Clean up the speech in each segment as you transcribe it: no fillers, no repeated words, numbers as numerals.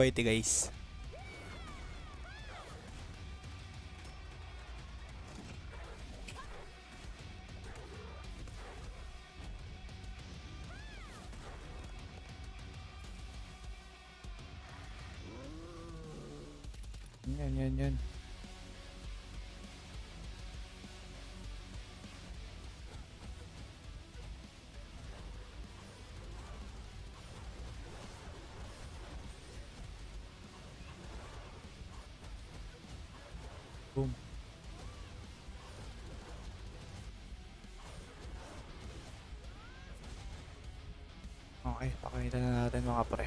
Wait guys. Yan. Boom. Okay, pakita na natin mga pre.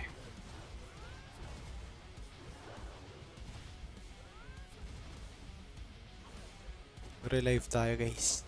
Relive tayo guys.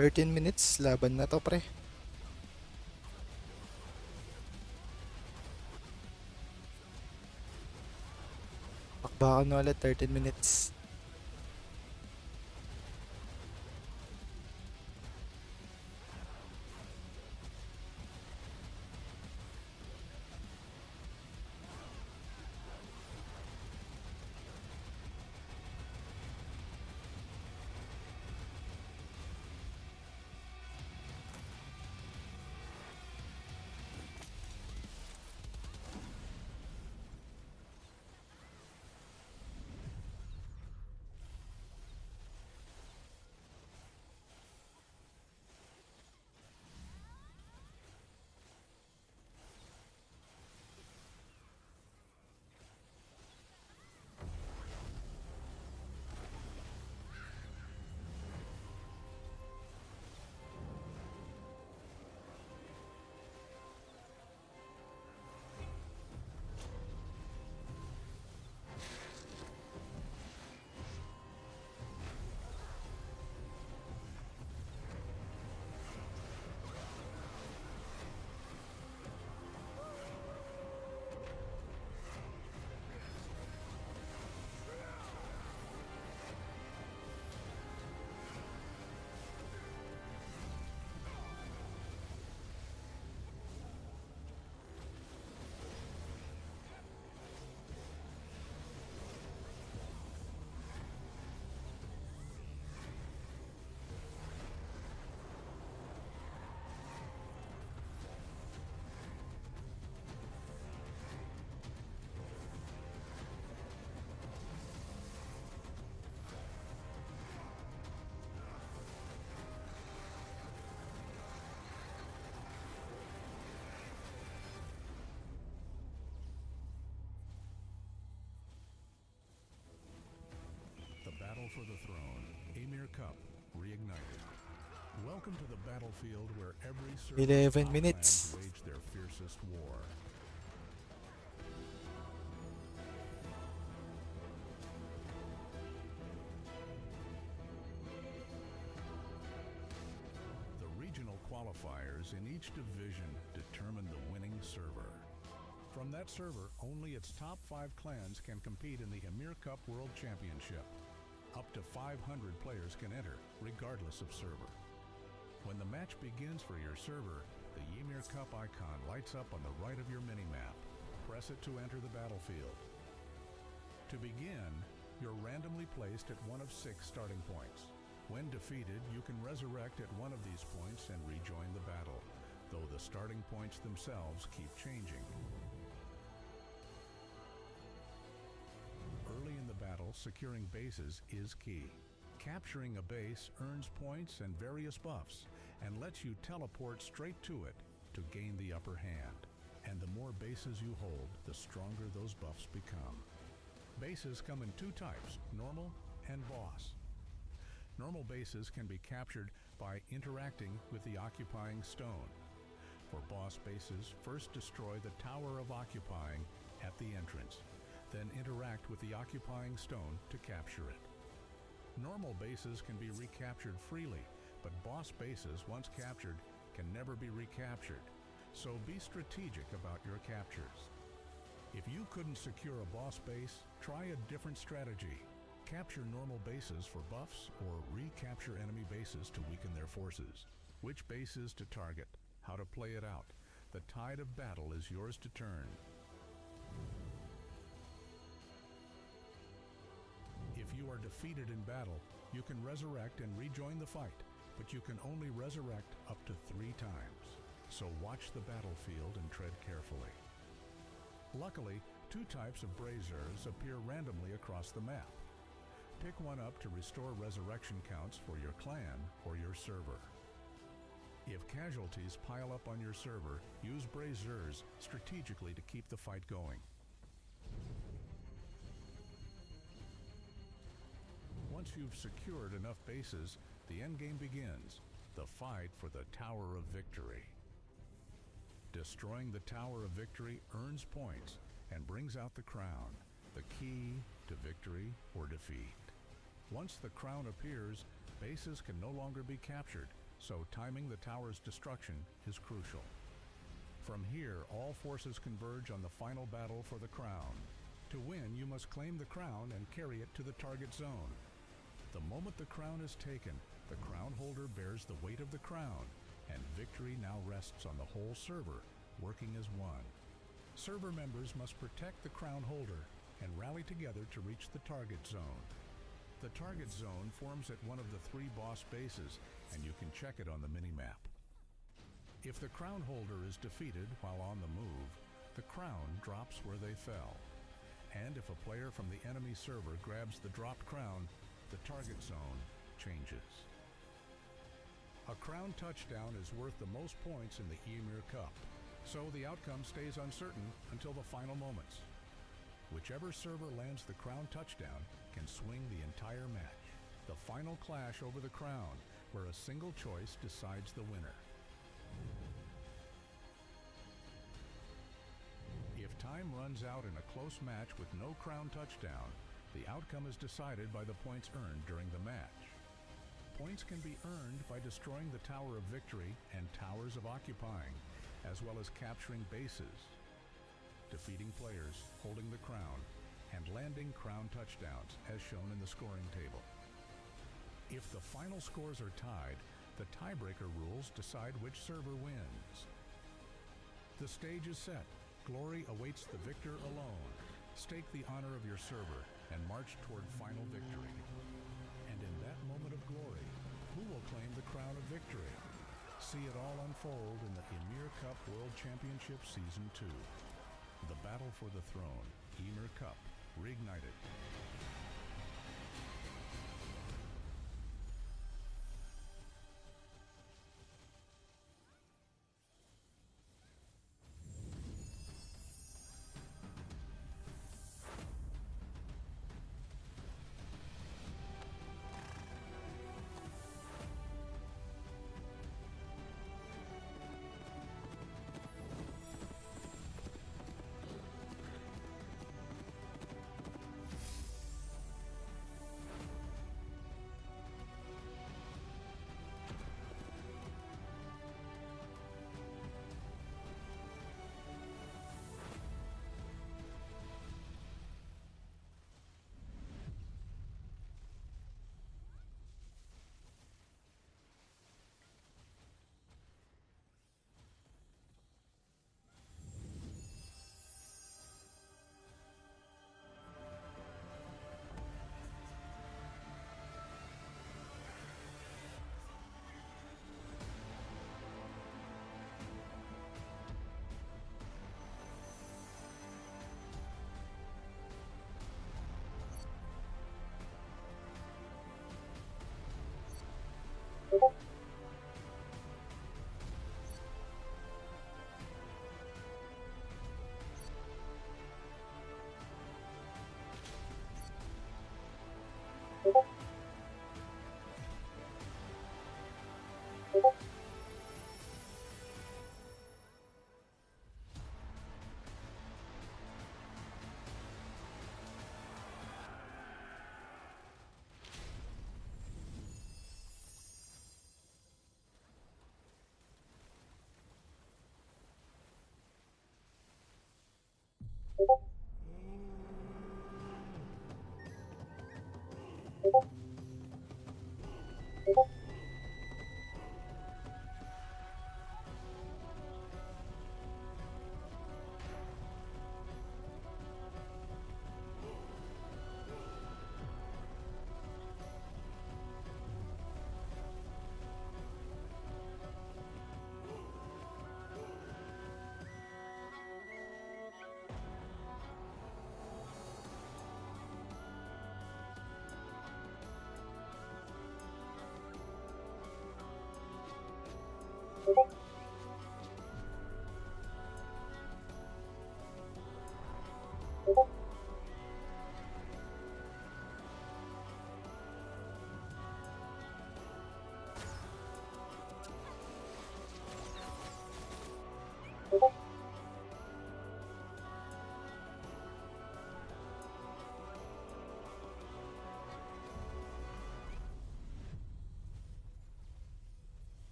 $13 laban na to pre. Bakbakan na ulit 13 minutes. The battle for the throne, Ymir Cup, reignited. Welcome to the battlefield where every 11 minutes. wage their fiercest war. The regional qualifiers in each division determine the winning server. From that server, only its top 5 clans can compete in the Ymir Cup World Championship. Up to 500 players can enter, regardless of server. When the match begins for your server, the Ymir Cup icon lights up on the right of your minimap. Press it to enter the battlefield. To begin, you're randomly placed at one of 6 starting points. When defeated, you can resurrect at one of these points and rejoin the battle, though the starting points themselves keep changing. Early in the battle, securing bases is key. Capturing a base earns points and various buffs, and lets you teleport straight to it to gain the upper hand. And the more bases you hold, the stronger those buffs become. Bases come in 2 types, normal and boss. Normal bases can be captured by interacting with the occupying stone. For boss bases, first destroy the Tower of Occupying at the entrance. Then interact with the occupying stone to capture it. Normal bases can be recaptured freely, but boss bases, once captured, can never be recaptured, so be strategic about your captures. If you couldn't secure a boss base, try a different strategy. Capture normal bases for buffs or recapture enemy bases to weaken their forces. Which bases to target, how to play it out. The tide of battle is yours to turn. If you are defeated in battle, you can resurrect and rejoin the fight, but you can only resurrect up to 3 times. So watch the battlefield and tread carefully. Luckily, 2 types of braziers appear randomly across the map. Pick one up to restore resurrection counts for your clan or your server. If casualties pile up on your server, use braziers strategically to keep the fight going. Once you've secured enough bases, the endgame begins, the fight for the Tower of Victory. Destroying the Tower of Victory earns points and brings out the crown, the key to victory or defeat. Once the crown appears, bases can no longer be captured, so timing the tower's destruction is crucial. From here, all forces converge on the final battle for the crown. To win, you must claim the crown and carry it to the target zone. The moment the crown is taken, the crown holder bears the weight of the crown, and victory now rests on the whole server, working as one. Server members must protect the crown holder and rally together to reach the target zone. The target zone forms at one of the 3 boss bases, and you can check it on the minimap. If the crown holder is defeated while on the move, the crown drops where they fell. And if a player from the enemy server grabs the dropped crown, the target zone changes. A crown touchdown is worth the most points in the Ymir Cup, so the outcome stays uncertain until the final moments. Whichever server lands the crown touchdown can swing the entire match. The final clash over the crown, where a single choice decides the winner. If time runs out in a close match with no crown touchdown, the outcome is decided by the points earned during the match. Points can be earned by destroying the Tower of Victory and Towers of Occupying, as well as capturing bases, defeating players, holding the crown, and landing crown touchdowns, as shown in the scoring table. If the final scores are tied, the tiebreaker rules decide which server wins. The stage is set. Glory awaits the victor alone. Stake the honor of your server and march toward final victory. And in that moment of glory, who will claim the crown of victory? See it all unfold in the Ymir Cup World Championship Season 2. The battle for the throne, Ymir Cup, reignited.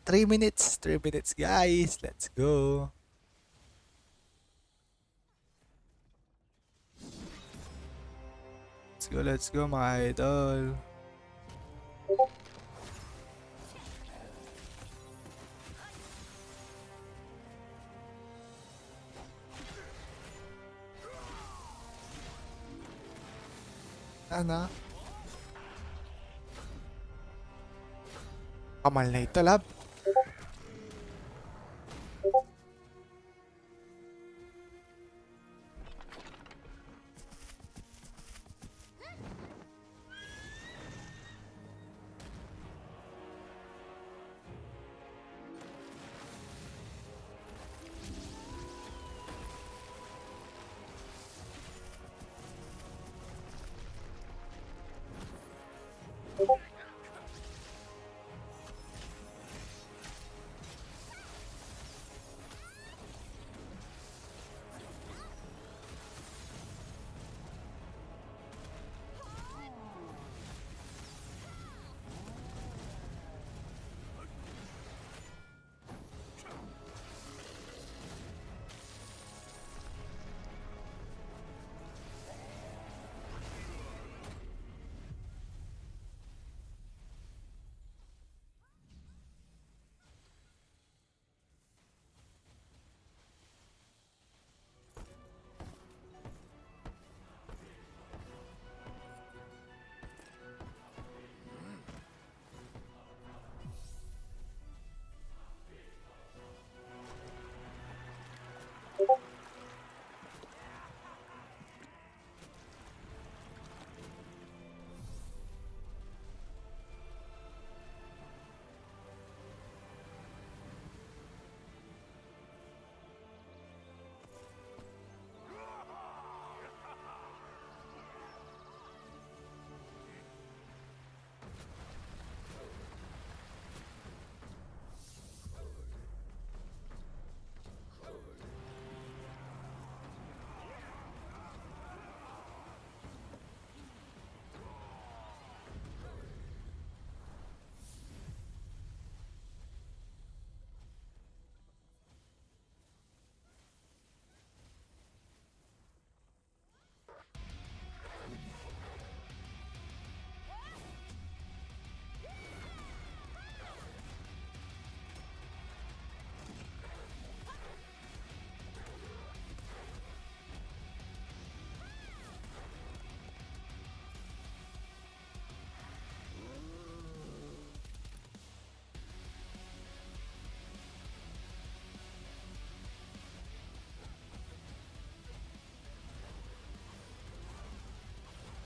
Three minutes. 3 minutes, guys. Let's go. Let's go, mga idol. Ano? Kamal na ito, lab.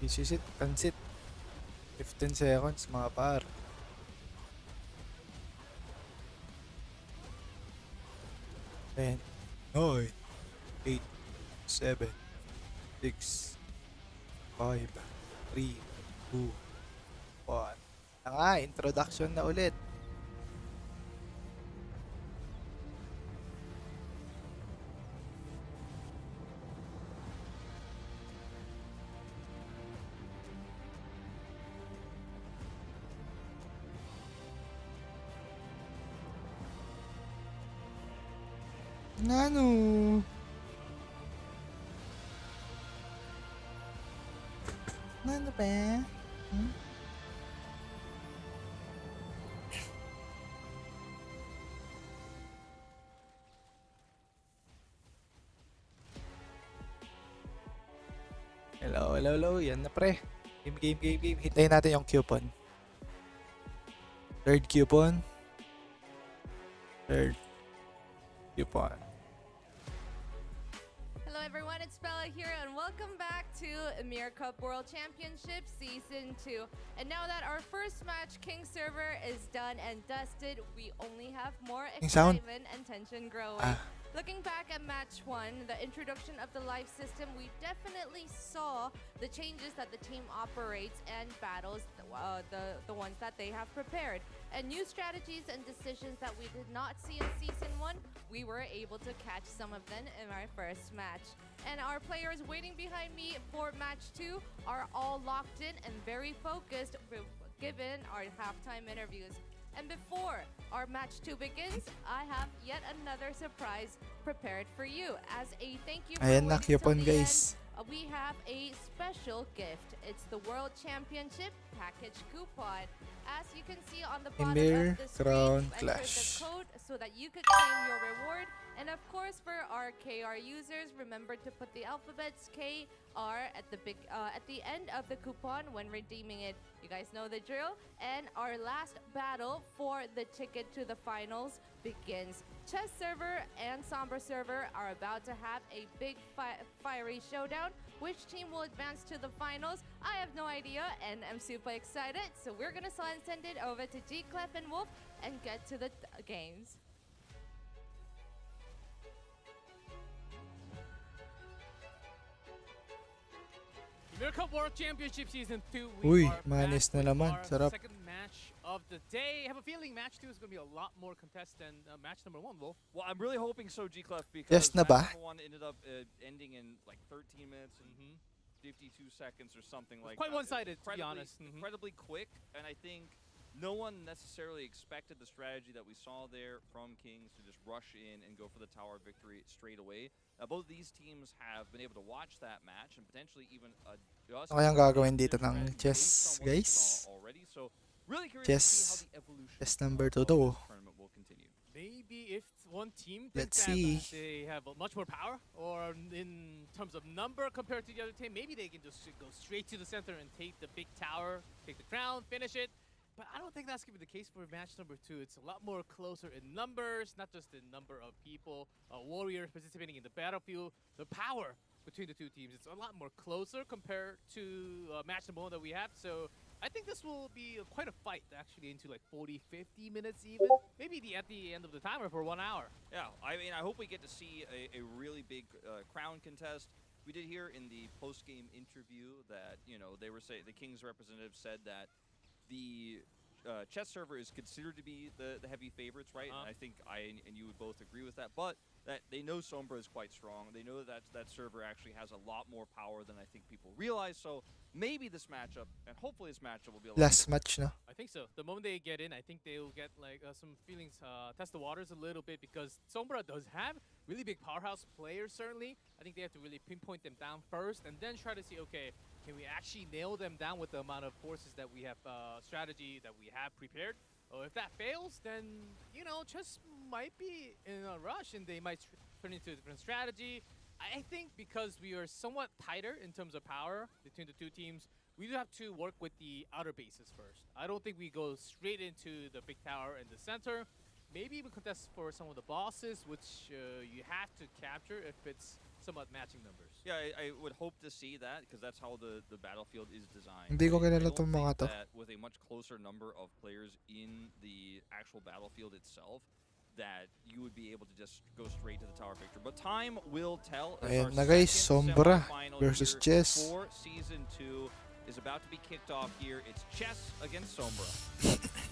This is it. Pansit. 15 seconds, mga par. 10, 9, 8, 7, 6, 5, 3, 2, 1. Introduction na ulit. Ano? Ano ba? Hmm? Hello, hello, hello. Yan na pre. Game. Hintayin natin yung coupon. Third coupon. Hello everyone, it's Bella here and welcome back to Ymir Cup World Championship Season 2. And now that our first match, King Server, is done and dusted, we only have more excitement and tension growing. Looking back at match 1, the introduction of the life system, we definitely saw the changes that the team operates and battles, the ones that they have prepared. And new strategies and decisions that we did not see in Season 1, we were able to catch some of them in our first match. And our players waiting behind me for match 2 are all locked in and very focused given our halftime interviews. And before our match 2 begins, I have yet another surprise prepared for you. As a thank you for Ayan na, waiting till coupon the guys. end, we have a special gift. It's the World Championship Package Coupon. As you can see on the bottom Ymir of the Crown screen, enter Clash. the code so that you could claim your reward. And of course, for our KR users, remember to put the alphabets KR at the end of the coupon when redeeming it. You guys know the drill. And our last battle for the ticket to the finals begins. Chess server and Sombra server are about to have a big fiery showdown. Which team will advance to the finals? I have no idea, and I'm super excited. So we're gonna send it over to G, Clef, and Wolf and get to the games. Ymir Cup World Championship Season 2. Uy, are manis back na with naman. our Sarap. second match of the day. I have a feeling match 2 is going to be a lot more contest than match number 1, Wolf. Well, I'm really hoping so, G-Clef, because Yes na ba? match number 1 ended up ending in like 13 minutes and 52 seconds or something like Quite that. one-sided, to be honest. Incredibly quick, and I think no one necessarily expected the strategy that we saw there from Kings to just rush in and go for the tower victory straight away. Both these teams have been able to watch that match and potentially even adjust. Ano kayang gagawin dito their ng strategy chess, based on what we guys? saw already. So really curious Chess. to see how the evolution Chess number of 2 this to. tournament will continue. Maybe if one team Let's thinks that see. they have much more power, or in terms of number compared to the other team, maybe they can just go straight to the center and take the big tower, take the crown, finish it. But I don't think that's going to be the case for match number 2. It's a lot more closer in numbers, not just the number of people, warriors participating in the battlefield, the power between the two teams. It's a lot more closer compared to match number 1 that we have. So I think this will be quite a fight, actually, into like 40, 50 minutes even. Maybe at the end of the timer for 1 hour. Yeah, I mean, I hope we get to see a really big crown contest. We did hear in the post-game interview that, you know, they were saying, the Kings representative said that the chess server is considered to be the heavy favorites, right? And I think I and you would both agree with that. But that they know Sombra is quite strong. They know that that server actually has a lot more power than I think people realize. So maybe this matchup, and hopefully this matchup will be a lot Last match na. I think so. The moment they get in, I think they will get like some feelings, test the waters a little bit, because Sombra does have really big powerhouse players, certainly. I think they have to really pinpoint them down first and then try to see, okay, can we actually nail them down with the amount of forces that we have, strategy that we have prepared? If that fails, then, you know, chess might be in a rush and they might turn into a different strategy. I think because we are somewhat tighter in terms of power between the two teams, we do have to work with the outer bases first. I don't think we go straight into the big tower in the center. Maybe even contest for some of the bosses, which you have to capture if it's somewhat matching numbers. Yeah, I would hope to see that, because that's how the battlefield is designed. Hindi ko I kilala don't tong think mga to. that with a much closer number of players in the actual battlefield itself, that you would be able to just go straight to the tower victory. But time will tell. As Ayan our na guys, second Sombra semifinal versus here Chess. for Season 2 is about to be kicked off here. It's Chess against Sombra.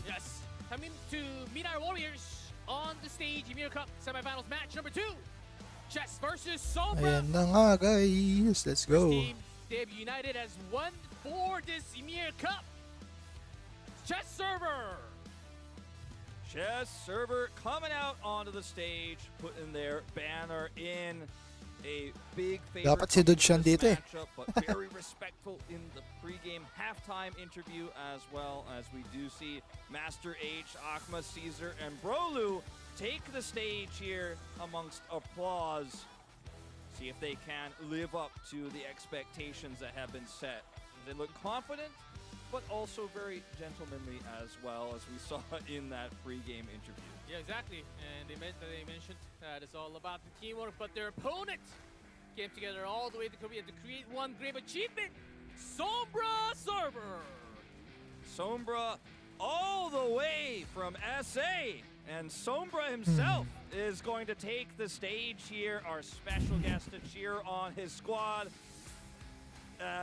Yes, coming to meet our warriors on the stage, Ymir Cup semifinals match number 2. Chess versus Sombra. Ayan na nga guys. Let's First go. team, they have united as one for this Ymir Cup. Chess server. Chess server coming out onto the stage, putting their banner in. A big favorite Dapat si Dodge coming to this nandito eh. matchup, but very respectful in the pregame halftime interview, as well as we do see Master H, Akma, Caesar, and Brolu take the stage here amongst applause. See if they can live up to the expectations that have been set. They look confident, but also very gentlemanly as well, as we saw in that pregame interview. Yeah, exactly. And they mentioned that it's all about the teamwork, but their opponent came together all the way to Korea to create one great achievement. Sombra server. Sombra all the way from SA, and Sombra himself is going to take the stage here, our special guest to cheer on his squad.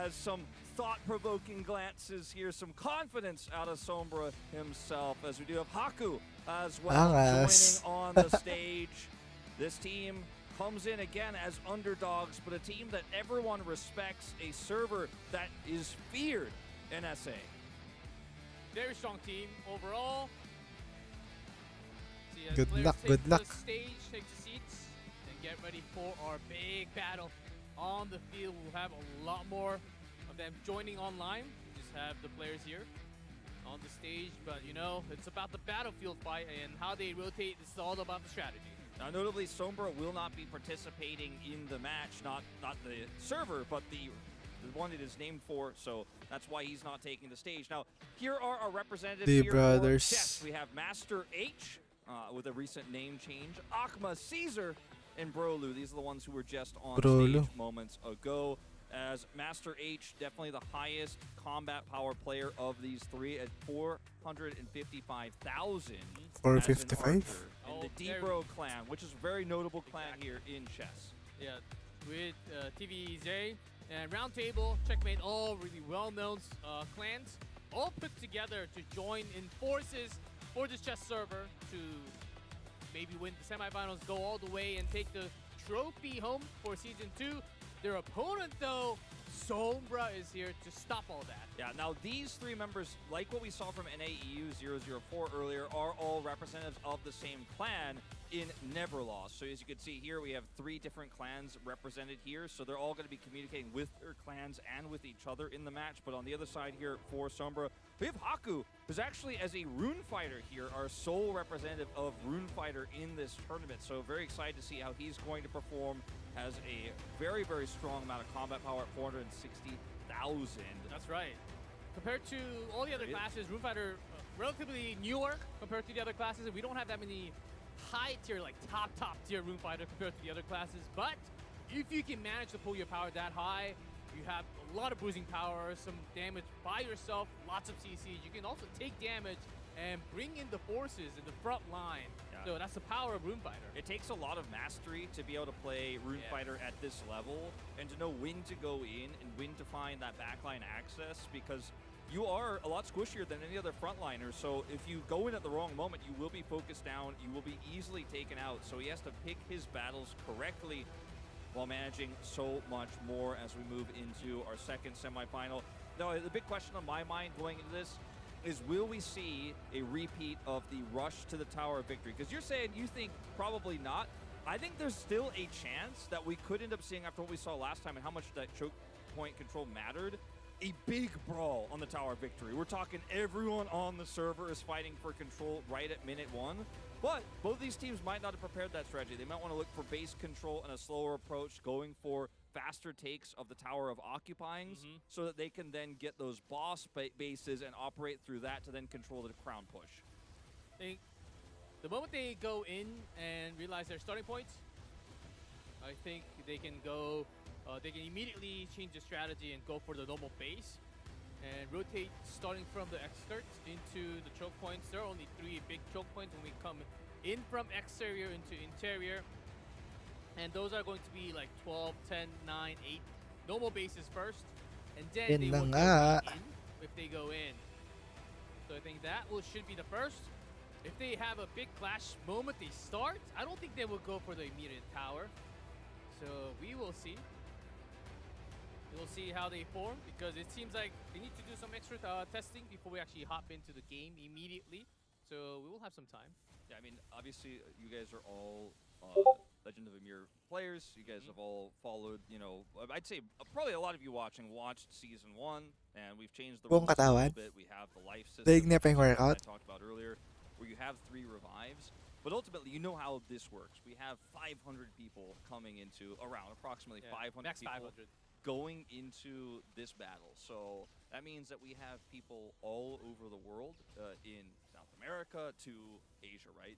Some thought-provoking glances here, some confidence out of Sombra himself, as we do have Haku as well Angas. joining on the stage. This team comes in again as underdogs, but a team that everyone respects, a server that is feared in SA. Very strong team overall. See, as Good players luck, take good luck. the stage, take the seats, and get ready for our big battle on the field. We'll have a lot more of them joining online. We just have the players here on the stage, but you know, it's about the battlefield fight and how they rotate. This is all about the strategy. Now, notably, Sombra will not be participating in the match, not the server, but the one it is named for, so that's why he's not taking the stage. Now, here are our representatives The here brothers. for chess. We have Master H with a recent name change, Akma, Caesar, and Brolu. These are the ones who were just on Brolu. stage moments ago. As Master H, definitely the highest combat power player of these three at 455,000. 455? In Oh, the D-Bro clan, which is a very notable clan here in chess. Yeah, with TVZ and Roundtable, Checkmate, all really well-known clans, all put together to join in forces for this chess server to maybe win the semifinals, go all the way and take the trophy home for Season 2. Their opponent, though, Sombra, is here to stop all that. Yeah, now these three members, like what we saw from NAEU 004 earlier, are all representatives of the same clan in Neverlost. So as you can see here, we have three different clans represented here, so they're all going to be communicating with their clans and with each other in the match. But on the other side here for Sombra, we have Haku, who's actually, as a Rune Fighter here, our sole representative of Rune Fighter in this tournament. So very excited to see how he's going to perform. Has a very, very strong amount of combat power at 460,000. That's right. Compared to all the other classes, Rune Fighter relatively newer compared to the other classes, and we don't have that many high tier, like top tier Rune Fighter compared to the other classes. But if you can manage to pull your power that high, you have a lot of bruising power, some damage by yourself, lots of CCs. You can also take damage and bring in the forces in the front line. Yeah. So that's the power of Rune Fighter. It takes a lot of mastery to be able to play Rune Fighter at this level and to know when to go in and when to find that backline access, because you are a lot squishier than any other frontliner. So if you go in at the wrong moment, you will be focused down, you will be easily taken out. So he has to pick his battles correctly while managing so much more as we move into our second semifinal. Now, the big question on my mind going into this is, will we see a repeat of the rush to the Tower of Victory? Because you're saying you think probably not. I think there's still a chance that we could end up seeing, after what we saw last time and how much that choke point control mattered, a big brawl on the Tower of Victory. We're talking everyone on the server is fighting for control right at minute 1. But both these teams might not have prepared that strategy. They might want to look for base control and a slower approach, going for faster takes of the Tower of Occupyings, so that they can then get those boss bases and operate through that to then control the crown push. The moment they go in and realize their starting points, I think they can go, they can immediately change the strategy and go for the normal base and rotate starting from the extert into the choke points. There are only 3 big choke points when we come in from exterior into interior. And those are going to be like 12, 10, 9, 8 normal bases first. And then Yun they na will nga. go in if they go in. So I think that should be the first. If they have a big clash moment they start, I don't think they will go for the immediate tower. So we will see. We'll see how they form, because it seems like they need to do some extra testing before we actually hop into the game immediately. So we will have some time. Yeah, I mean, obviously, you guys are all Legend of Ymir players. You guys have all followed, you know, I'd say probably a lot of you watched Season 1, and we've changed the Buong rules a little katawan. bit. We have the life system Daig niya pa yung that workout. I talked about earlier, where you have 3 revives. But ultimately, you know how this works. We have 500 people coming into, around approximately 500 max people 500. going into this battle. So that means that we have people all over the world, in South America to Asia, right?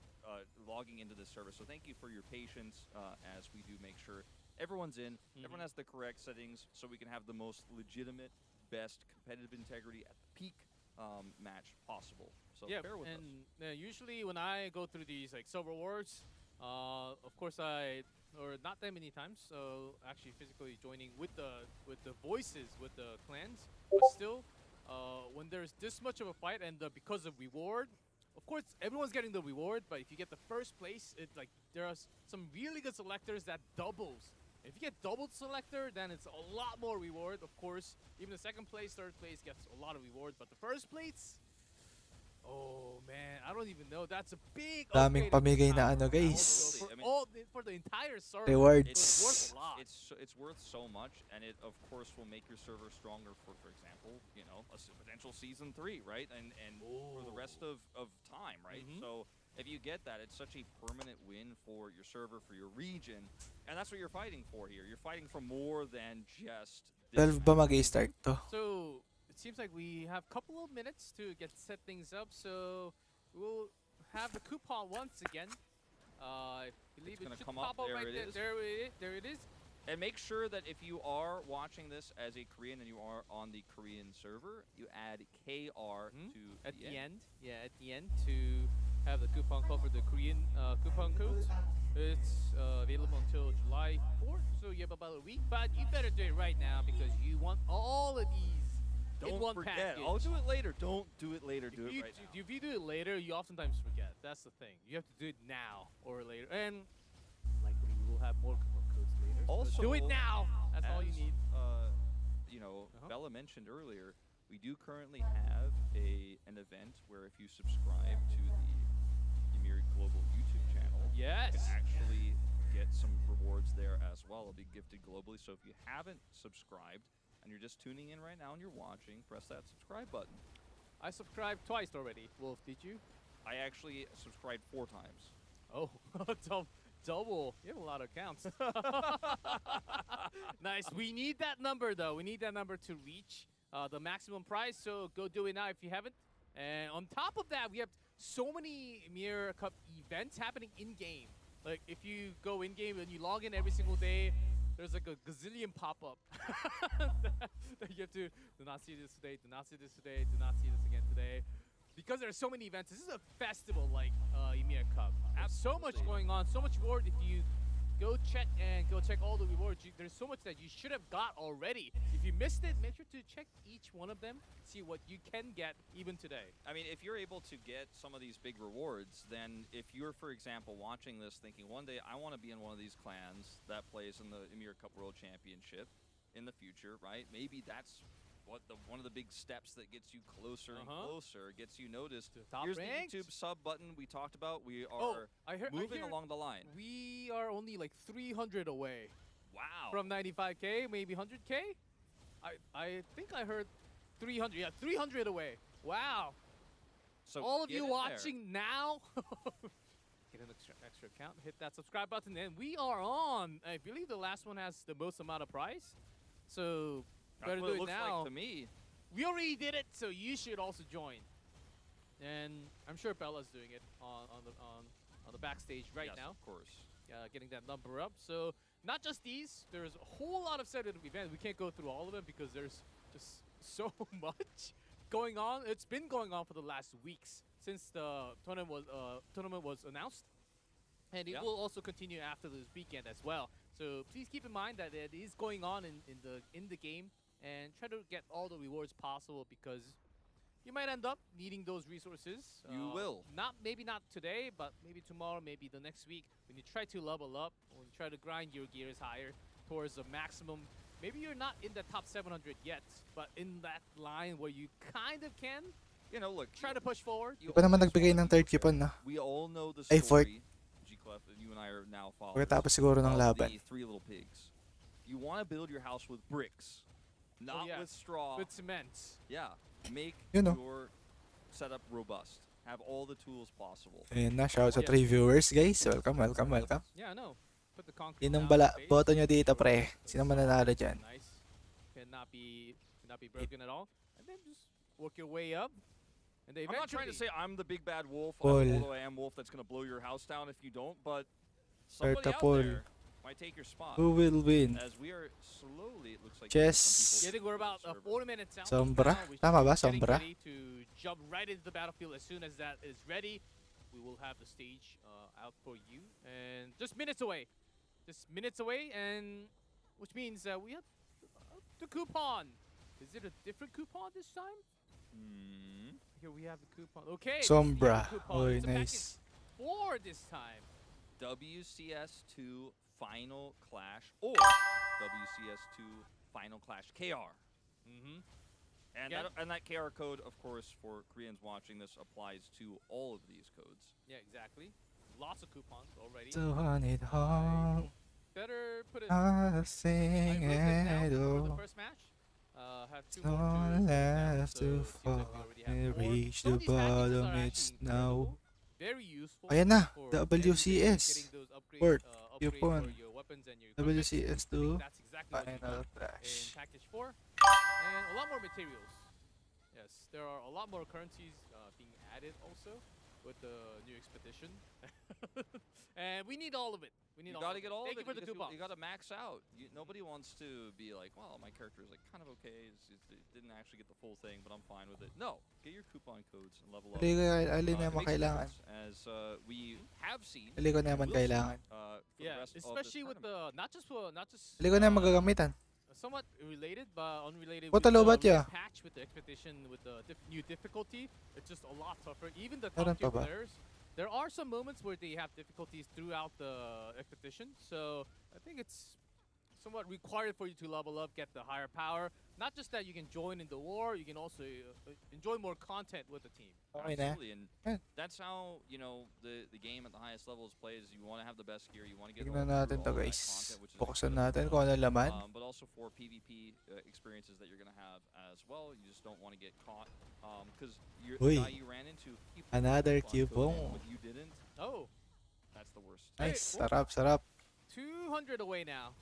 Logging into this server. So thank you for your patience as we do make sure everyone's in, everyone has the correct settings, so we can have the most legitimate, best competitive integrity at the peak match possible. So Yeah, bear with us. and usually when I go through these like silver awards, of course or not that many times, so actually physically joining with the voices with the clans, but still, when there's this much of a fight and because of reward, of course everyone's getting the reward, but if you get the first place, it like there are some really good selectors that doubles. If you get doubled selector, then it's a lot more reward. Of course, even the second place, third place gets a lot of reward, but the first place. Oh man, I don't even know. That's a big Daming upgrade pamigay in na power. ano, guys. Absolutely. I mean, For the entire server. Rewards. It's worth a lot. It's worth so much, and it of course will make your server stronger for example, you know, a potential Season 3, right? And for the rest of time, right? So if you get that, it's such a permanent win for your server, for your region, and that's what you're fighting for here. You're fighting for more than just this 12 ba mag-start to? So it seems like we have a couple of minutes to set things up. So we'll have the coupon once again. I believe It's it gonna should come pop up. up There right it there. is. There it is. And make sure that if you are watching this as a Korean and you are on the Korean server, you add KR to At the the end. end, yeah, at the end to have the coupon code for the Korean coupon codes. It's available until July 4th, so you have about a week. But you better do it right now because you want all of these in Don't one forget. package. I'll do it later. Don't do it later. Do If it you right now. if you do it later, you oftentimes forget. That's the thing. You have to do it now or later, and likely we will have more coupon codes later. So Also, do it now. That's all you As, need. You know, Uh-huh. Bella mentioned earlier, we do currently have an event where if you subscribe to the Ymir Global YouTube channel, Yes. you can actually get some rewards there as well. It'll be gifted globally. So if you haven't subscribed and you're just tuning in right now and you're watching, press that subscribe button. I subscribed twice already. Wolf, did you? I actually subscribed 4 times. Oh, double. You have a lot of accounts. Nice. We need that number, though. We need that number to reach the maximum prize. So go do it now if you haven't. And on top of that, we have so many Ymir Cup events happening in-game. Like, if you go in-game and you log in every single day, there's like a gazillion pop-up. that you have to do not see this today, do not see this today, do not see this again today. Because there's so many events, this is a festival like Ymir Cup. There's so much Absolutely. going on, so much reward. If you go check all the rewards, there's so much that you should have got already. If you missed it, make sure to check each one of them, see what you can get even today. I mean, if you're able to get some of these big rewards, then if you're, for example, watching this thinking, one day I want to be in one of these clans that plays in the Ymir Cup World Championship in the future, right? Maybe that's one of the big steps that gets you closer and closer, gets you noticed. To top Here's ranked. the YouTube sub button we talked about. We Oh, are I hear along the line. we are only like 300 away Wow. from 95K, maybe 100K. I think I heard 300. Yeah, 300 away. Wow. So All of get you in there. watching now, get an extra account, hit that subscribe button, and we are on. I believe the last one has the most amount of prize, so That's better what do it it looks now. like to me. We already did it, so you should also join. And I'm sure Bella's doing it on the backstage right Yes, now, of course. getting that number up. So not just these, there's a whole lot of set of events. We can't go through all of them because there's just so much going on. It's been going on for the last weeks since the tournament was announced, and it Yeah. will also continue after this weekend as well. So please keep in mind that it is going on in the game, and try to get all the rewards possible because you might end up needing those resources. You will. Maybe not today, but maybe tomorrow, maybe the next week. When you try to level up, when you try to grind your gears higher towards the maximum. Maybe you're not in the top 700 yet, but in that line where you kind of can. you know, look, try to push forward. you Di pa naman always nagbigay wanna ng be third prepared. coupon, no? We all know the Ay, fourth. story, G-Clef, and you and I are now followers Pagkatapos siguro ng of laban. the Three Little Pigs. You want to build your house with bricks, not yes. with straw. With cement. Yeah, make You know. your setup robust. Have all the tools possible. Ayun na, shout sa Yeah. 3 viewers, guys. Welcome. Yeah, no. Put the concrete Yun ang down in the base. boto nyo dito, pre. That's Sino man nanalo dyan? Nice. Cannot be broken at all. And then just work your way up. And they I'm not trying to say eventually- I'm the big bad wolf, Paul. although I am wolf that's going to blow your house down if you don't, but somebody Berta out Paul. there might take your spot. Who will win? As we are slowly, it looks like Chess. some Yeah, I think we're about 40 minutes out. Sombra? now. We should Tama be ba? getting Sombra? ready to jump right into the battlefield as soon as that is ready. We will have the stage out for you, and just minutes away, and which means we have the coupon. Is it a different coupon this time? Hmm. Here we have the coupon. Okay. Sombra. this is the coupon. Oy, It's a package nice. 4 this time. WCS2 Final Clash or WCS2 Final Clash KR. Mm-hmm. And Yeah. that KR code, of course, for Koreans watching this, applies to all of these codes. Yeah, exactly. Lots of coupons already. So on it all, Better put it. I'll I sing wrote it down it for the all. first match. Have 2 No more one to now, left so to it seems like we fall already have and more. reach Some the of these packages bottom. are It's actually now. incredible, very useful. Ayan na, for the everyday WCS. getting those upgrade, Fourth, upgrade coupon. for your weapons and your equipment. WCS2 I think that's exactly what you Final want in Clash. package 4. And a lot more materials. Yes, there are a lot more currencies being added also with the new expedition. And we need all of it. We need You all got to of get it. all Thank of it. you for the because coupons. You got to max out. Nobody wants to be like, well, my character is like kind of okay. It didn't actually get the full thing, but I'm fine with it. No, get your coupon codes and level up. Alin It na naman makes a kailangan. difference, as we have seen. Alin ko na naman will see, kailangan. for the Yeah, rest of this especially with tournament. the not just Alin ko na magagamitan. somewhat related but unrelated What with the alobat ya? patch with the expedition with the new difficulty. It's just a lot tougher. Even the Meron top tier pa ba? players, there are some moments where they have difficulties throughout the expedition. So I think it's somewhat required for you to level up, get the higher power. Not just that you can join in the war, you can also enjoy more content with the team. Okay na. Absolutely, and Yeah. that's how the game at the highest level is played. Is you want to have the best gear, you want to get Tignan all natin through to, all that guys. content, which is Buksan incredible natin fun. kung ano laman. But also for PvP experiences that you're gonna have as well. You just don't want to get caught because the Uy. guy you ran into, he put Another coupon code in, coupon. but you didn't. Oh, That's the worst. Nice. Hey, Sarap. 200 away now.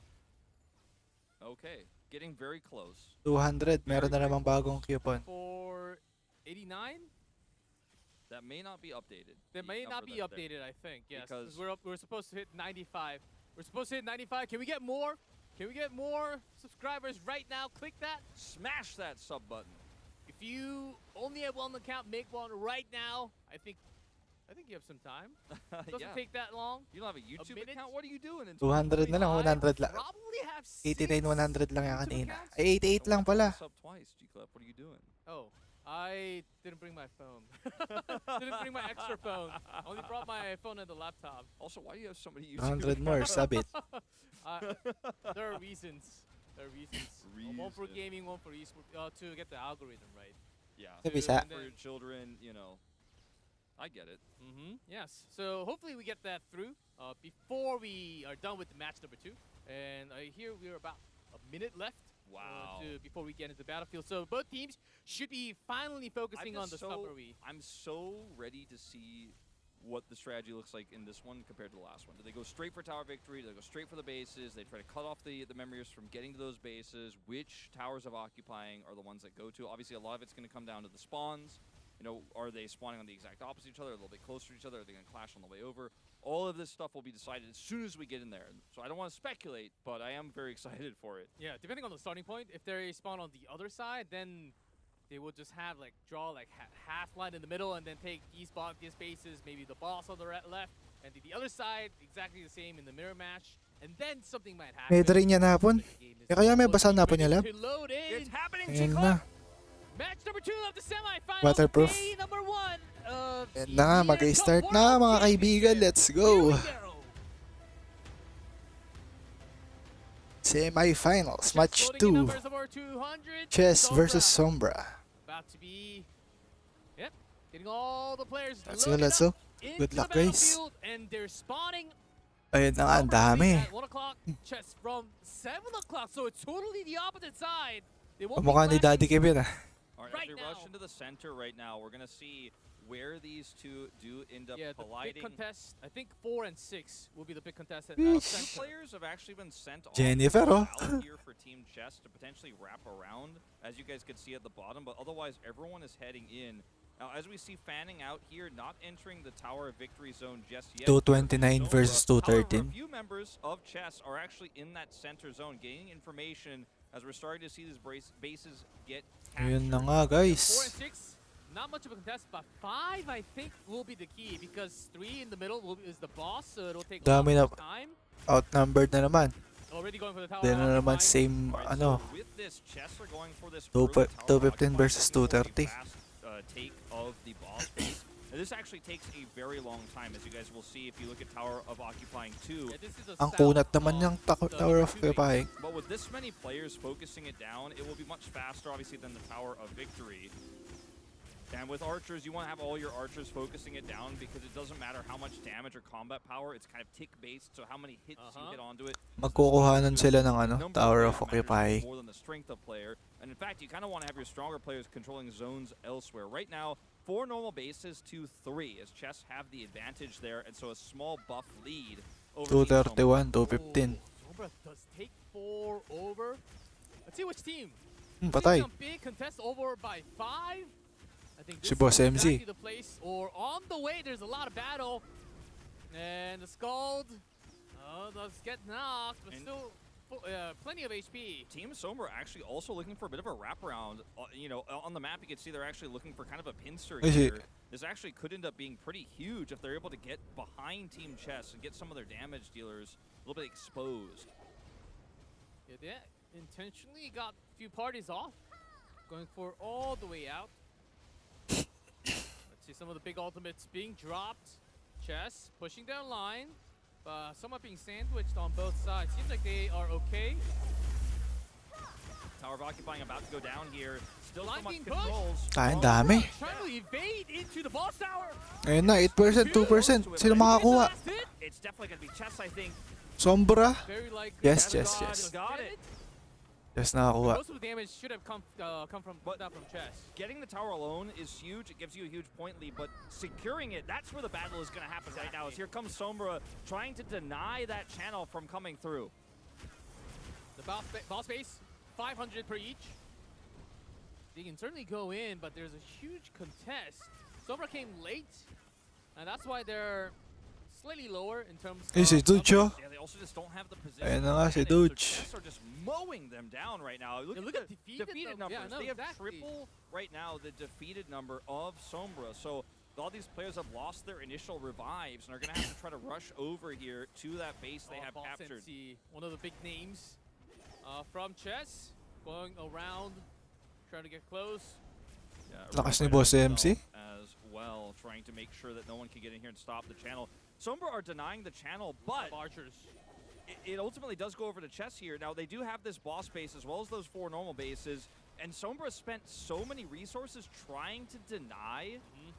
Okay, getting very close. 200. Meron na namang bagong coupon. For 89, That may not be updated. that the may not number be that's there. updated. I think yes, Because- we're supposed to hit 95. We're supposed to hit 95. Can we get more? Can we get more subscribers right now? Click that. Smash that sub button. If you only have one account, make one right now. I think you have some time. Doesn't Yeah. take that long. You don't have a YouTube minute? account? What are you doing in 200 na lang, 100 lang. Probably have 89, 100 lang yan YouTube kanina. accounts? Ay, 88 lang pala. Sub twice, G-Club. What are you doing? Oh, I didn't bring my phone. Didn't bring my extra phone. Only brought my phone and the laptop. Also, why do you have somebody YouTube 200 more, sabit. There are reasons. One for Reason. gaming, one for esports, to get the algorithm right. Yeah. Sa bisa. For your children, I get it. Yes. So hopefully we get that through before we are done with the match number 2. And here we're about a minute left. Wow. Before we get into the battlefield. So both teams should be finally focusing on the submarine. I'm so ready to see what the strategy looks like in this one compared to the last one. Do they go straight for tower victory? Do they go straight for the bases? They try to cut off the memories from getting to those bases. Which towers of occupying are the ones that go to? Obviously, a lot of it's going to come down to the spawns. Are they spawning on the exact opposite of each other, a little bit closer to each other? Are they going to clash on the way over? All of this stuff will be decided as soon as we get in there. So I don't want to speculate, but I am very excited for it. Yeah, depending on the starting point, if they spawn on the other side, then they will just have draw half line in the middle and then take these bases, maybe the boss on the left, and the other side exactly the same in the mirror match, and then something might happen. May drain niya napon. Kaya may basa na po niya, Lab. To load in. It's happening, Ayan G-Club! na. Match number 2 of the semifinals. Waterproof. Day number 1 of Ayan na, Ymir mag-start Cup na World mga kaibigan. Championship. Let's Here go. we go. Semi-finals, match Loading in 2. numbers of our 200. Chess versus Sombra Sombra. about to be Yep. Getting all the players Let's go, loaded let's up go. into Good the luck, guys. battlefield, and they're spawning. Ayun na nga, ang Sombra dami. at 1 o'clock, Chess from 7 o'clock, so it's totally the opposite side. They won't be Pamukha ni Daddy clashing. Kevin ah. All right, Right as we now. rush into the center right now, we're going to see where these two do end up Yeah, the big colliding. contest, I think 4 and 6 will be the big contest at Eesh. Two center. players have actually been sent off Jennifer, oh. out here for Team Chess to potentially wrap around, as you guys could see at the bottom, but otherwise everyone is heading in. Now, as we see fanning out here, not entering the Tower of Victory zone just yet. 229 versus However, a 213. few members of Chess are actually in that center zone, gaining information as we're starting to see these bases get Ayun na captured. nga, 4 guys. and 6, not much of a contest, but 5 I think will be the key because 3 in the middle is the boss, so it'll take a lot Dami more na- time. Outnumbered na naman. Already going for the tower. Then na naman occupying. same, All right, ano, so with this, Chess are going for this 215 versus 230. Take of the boss base. Now, this actually takes a very long time, as you guys will see if you look at Tower of Occupying 2. Yeah, this is the Ang south kunat naman of niyang the Tower of 2 base. Occupying. But with this many players focusing it down, it will be much faster, obviously, than the Tower of Victory. And with archers, you want to have all your archers focusing it down because it doesn't matter how much damage or combat power, it's kind of tick-based, so how many hits you hit onto it. Magkukuhanan sila ng ano, Number Tower players of matters Occupying. more than the strength of player. And in fact, you kind of want to have your stronger players controlling zones elsewhere. Right now, 4 normal bases to 3, as Chess have the advantage there, and so a small buff lead over Team Sombra. 231, 215. Sombra does take 4 over. Let's see which team. Patay. Some big contest over by 5. I think Si this Boss is MC. exactly the place. Or on the way, there's a lot of battle. And the Scald does get knocked, but And still plenty of HP. Team Sombra actually also looking for a bit of a wraparound. You know, on the map you can see they're actually looking for kind of a pincer Is it- here. This actually could end up being pretty huge if they're able to get behind Team Chess and get some of their damage dealers a little bit exposed. Yeah, they intentionally got a few parties off, going for all the way out. Let's see some of the big ultimates being dropped. Chess pushing down line, but somewhat being sandwiched on both sides. Seems like they are okay. Tower of Occupying about to go down here. Still so Line much being pushed. controls. Ay, ang dami. Trying to evade into the boss tower. Ayun na, 8%, 2%. Sino makakuha? That's it. It's definitely going to be Chess, I think. Sombra? Very likely. Yes, Chess yes, got yes. it, Got it. Yes, nakakuha. Most of the damage should have come from down from Chess. Getting the tower alone is huge. It gives you a huge point lead, but securing it, that's where the battle is going to happen right now. As here comes Sombra trying to deny that channel from coming through. The boss base, 500 per each. They can certainly go in, but there's a huge contest. Sombra came late, and that's why they're slightly lower in terms Eh, si of Dude, numbers. Yeah, they also just don't have the position. Ayun na nga, si advantage, Dude. So Chess are just mowing them down right now. Look, Yeah, at look the at defeated numbers. yeah, no, they have exactly. triple right now the defeated number of Sombra. So all these players have lost their initial revives and are going to have to try to rush over here to that base they have Boss captured. MC, one of the big names from Chess, going around, trying to get close. Yeah, Lakas ni right Boss himself MC. as well, trying to make sure that no one can get in here and stop the channel. Sombra are denying the channel, but Of archers. it ultimately does go over to Chess here. Now, they do have this boss base as well as those 4 normal bases, and Sombra spent so many resources trying to deny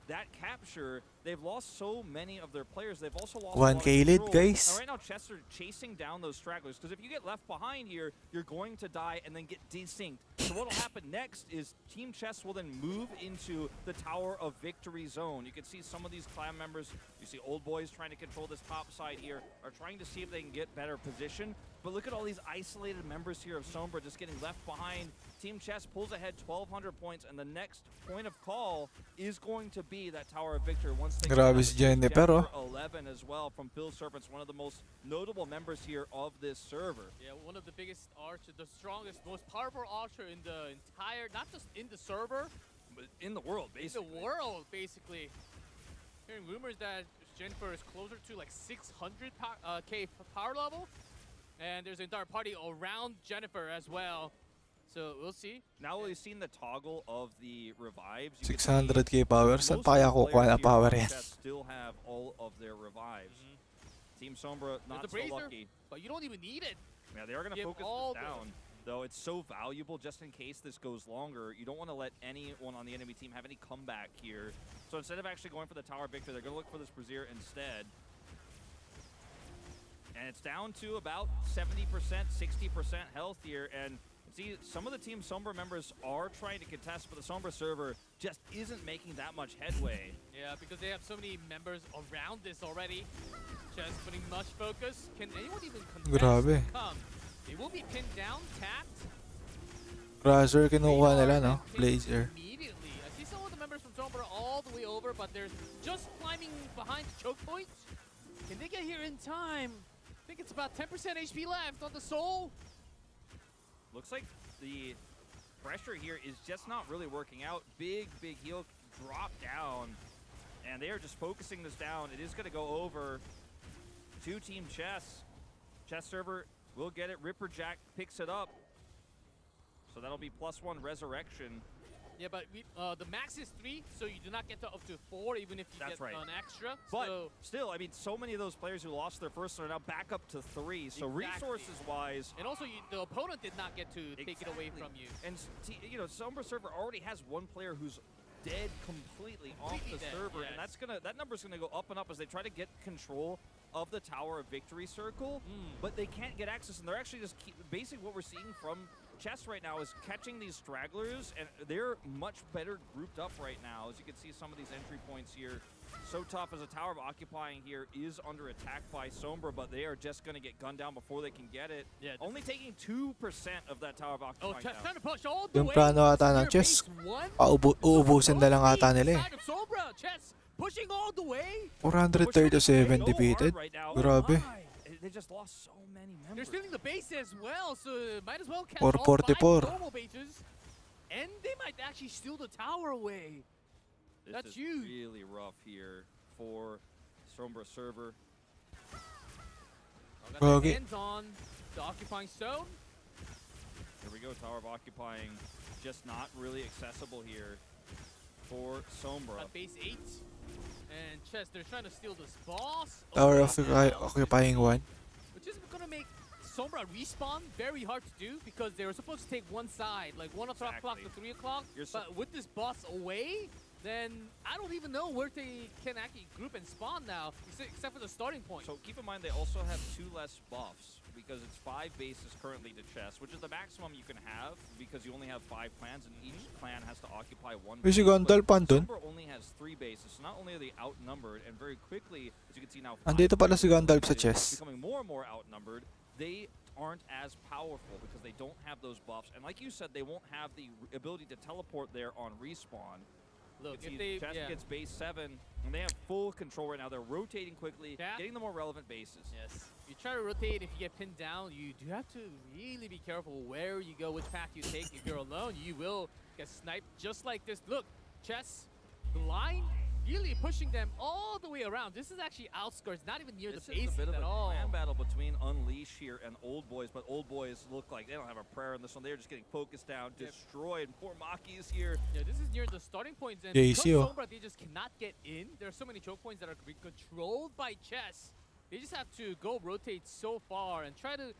that capture. They've lost so many of their players. They've also lost a lot of 1K lead, control. guys. Now, right now, Chess are chasing down those stragglers, because if you get left behind here, you're going to die and then get desynced. So what will happen next is Team Chess will then move into the Tower of Victory zone. You can see some of these clan members, you see old boys trying to control this top side here, are trying to see if they can get better position. But look at all these isolated members here of Sombra just getting left behind. Team Chess pulls ahead 1,200 points, and the next point of call is going to be that Tower of Victory once they Grabe si Jennifer, oh. 11 as well from Phil Serpents, one of the most notable members here of this server. Yeah, one of the biggest archer, the strongest, most powerful archer in the entire, not just in the server, But in the world, in basically. the world, basically. Hearing rumors that Jennifer is closer to like 600k power level, and there's an entire party around Jennifer as well. So we'll see. Now we've seen the toggle of the revives. You can see 600k power. Saan most pa kaya of the kukuha players na here power on yan? Chess still have all of their revives. Team Sombra not There's a so brazier, lucky. but you don't even need it. Yeah, they are going to Give focus all this down. though. It's so valuable just in case this goes longer. You don't want to let anyone on the enemy team have any comeback here. So instead of actually going for the tower victory, they're going to look for this Brazier instead. And it's down to about 70%, 60% health here. And see, some of the Team Sombra members are trying to contest, but the Sombra server just isn't making that much headway. Yeah, because they have so many members around this already. Just putting much focus. Can anyone even contest? Grabe. Come. They will be pinned down, tapped. Grazer kinukuha They nila, are no? pinned Blazer. Immediately. I see some of the members from Sombra all the way over, but they're just climbing behind the choke point. Can they get here in time? I think it's about 10% HP left on the soul. Looks like the pressure here is just not really working out. Big heal drop down, and they are just focusing this down. It is going to go over to Team Chess. Chess server will get it. Ripper Jack picks it up. So that'll be +1 resurrection. Yeah, but the max is 3, so you do not get to up to 4, even if you That's get right. an extra. But so still, I mean, so many of those players who lost their first are now back up to 3. So Exactly. resources-wise, and also, the opponent did not get to take it away Exactly. from you. And you know, Sombra server already has one player who's dead completely off the Completely dead, server, yes. and that number's gonna go up and up as they try to get control of the Tower of Victory circle, but they can't get access, and they're actually just basically what we're seeing from Chess right now is catching these stragglers, and they're much better grouped up right now. As you can see, some of these entry points here, so tough as a Tower of Occupying here is under attack by Sombra, but they are just going to get gunned down before they can get it. Yeah, Only taking 2% of that Tower of Oh, Occupying Chess down. trying to push all the Yung way. plano ata ng Near Chess, base 1. uubusin na lang ata nila eh. Side of Sombra, Chess pushing all the way. 437 defeated. Grabe. They just lost so many They're members. stealing the base as well, so might as well catch 444. all 5 normal bases. And they might actually steal the tower away. This That's is huge. really rough here for Sombra server. Got their Okay. hands on the occupying stone. Here we go, Tower of Occupying, just not really accessible here for Sombra. At base 8. And Chess, they're trying to steal this boss. Tower Oh, of Occupying 1. which is going to make Sombra respawn very hard to do because they were supposed to take one side, like 1 o'clock Exactly. to 3 o'clock. You're But with this boss away, then I don't even know where they can actually group and spawn now, except for the starting point. So keep in mind they also have 2 less buffs because it's 5 bases currently to Chess, which is the maximum you can have because you only have 5 clans and each clan has to occupy 1 May si base. But Gandalf andun. Sombra only has 3 bases, so not only are they outnumbered, and very quickly, as you can see now, Andito pala si 5 Gandalf sa is chess. becoming more and more outnumbered. They aren't as powerful because they don't have those buffs, and like you said, they won't have the ability to teleport there on respawn. Look, You if can see they... Chess Yeah. gets base 7, and they have full control right now. They're rotating quickly, Yeah. getting the more relevant bases. Yes. You try to rotate, if you get pinned down, you do have to really be careful where you go, which path you take. If you're alone, you will get sniped just like this. Look, Chess, the line, really pushing them all the way around. This is actually outskirts, not even near This the is base a bit of at a all. clan battle between Unleash here and Old Boys, but Old Boys look like they don't have a prayer in this one. They're just getting focused down, Yep. destroyed. Poor Maki is here. Yeah, this is near the starting points, and Yeah, you because see, oh. Sombra, they just cannot get in. There are so many choke points that are being controlled by Chess. They just have to go rotate so far and try to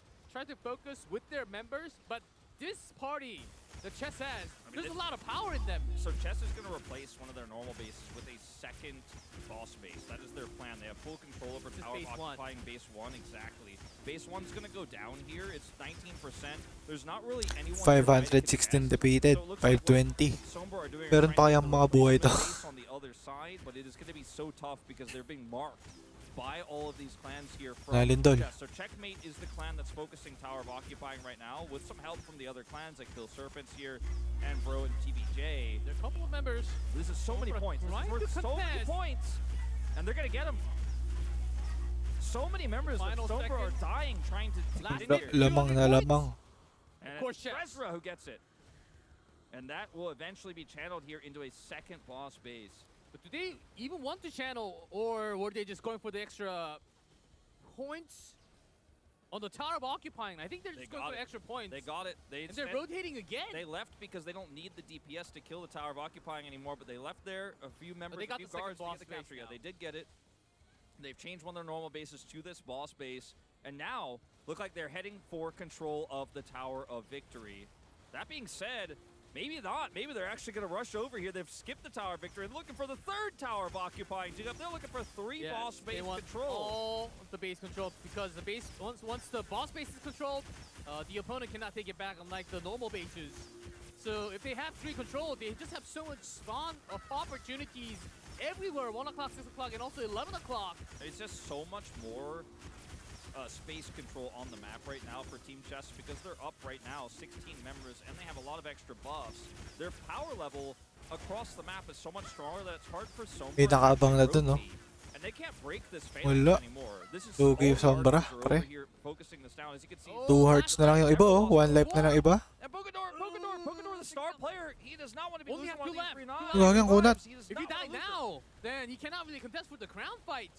focus with their members. But this party that Chess has, mean, there's this- a lot of power in them. So Chess is going to replace one of their normal bases with a second boss base. That is their plan. They have full control over This is Tower of base 1. Occupying base 1, exactly. Base 1's going to go down here. It's 19%. There's not really anyone nearby that can 516 contest. defeated. So it looks like what 520. Sombra are doing Meron are pa trying to kayang build a mga buhay replacement to. base on the other side, but it is going to be so tough because they're being marked by all of these clans here from Nalindol. Chess. So Checkmate is the clan that's focusing Tower of Occupying right now with some help from the other clans like Bill Serpents here and Bro and TBJ. There are a couple of members. This is so many Sombra points. This trying is worth to so many contest. points. And they're going to get them. So many members Final of Sombra are second. dying trying to Last get in minute. here. Lamang na lamang. And Of course, it's Chess. Trezra who gets it. And that will eventually be channeled here into a second boss base. But do they even want to channel, or were they just going for the extra points on the Tower of Occupying? I think they're They just going got for it. extra points. They got it. They and they're spent- rotating again. They left because they don't need the DPS to kill the Tower of Occupying anymore, but they left there a few members, they a got few the second guards to boss get the capture. base Yeah, now. they did get it. They've changed one of their normal bases to this boss base. and now look like they're heading for control of the Tower of Victory. That being said, maybe not. Maybe they're actually going to rush over here. They've skipped the Tower of Victory. They're looking for the third Tower of Occupying. They're looking for 3 boss base control. All of the base control, because the base once the boss base is controlled, the opponent cannot take it back, unlike the normal bases. So if they have 3 control, they just have so much spawn of opportunities everywhere. 1 o'clock, 6 o'clock, and also 11 o'clock. It's just so much more space control on the map right now for Team Chess, because they're up right now 16 members and they have a lot of extra buffs. Their power level across the map is so much stronger that it's hard for Sombra May nakaabang na dun, no? and they can't break this Wala. phalanx anymore. This is Lugi all the Sombra, archers are pre. over here focusing this down. As you can see, 2 hearts na lang yung iba, oh. 1 life na lang iba. and Pogador, the star player, he does not want to be Only losing have one 2 of these left. 3 Huwag yung kunat. If he die now, then he cannot really contest for the crown fight.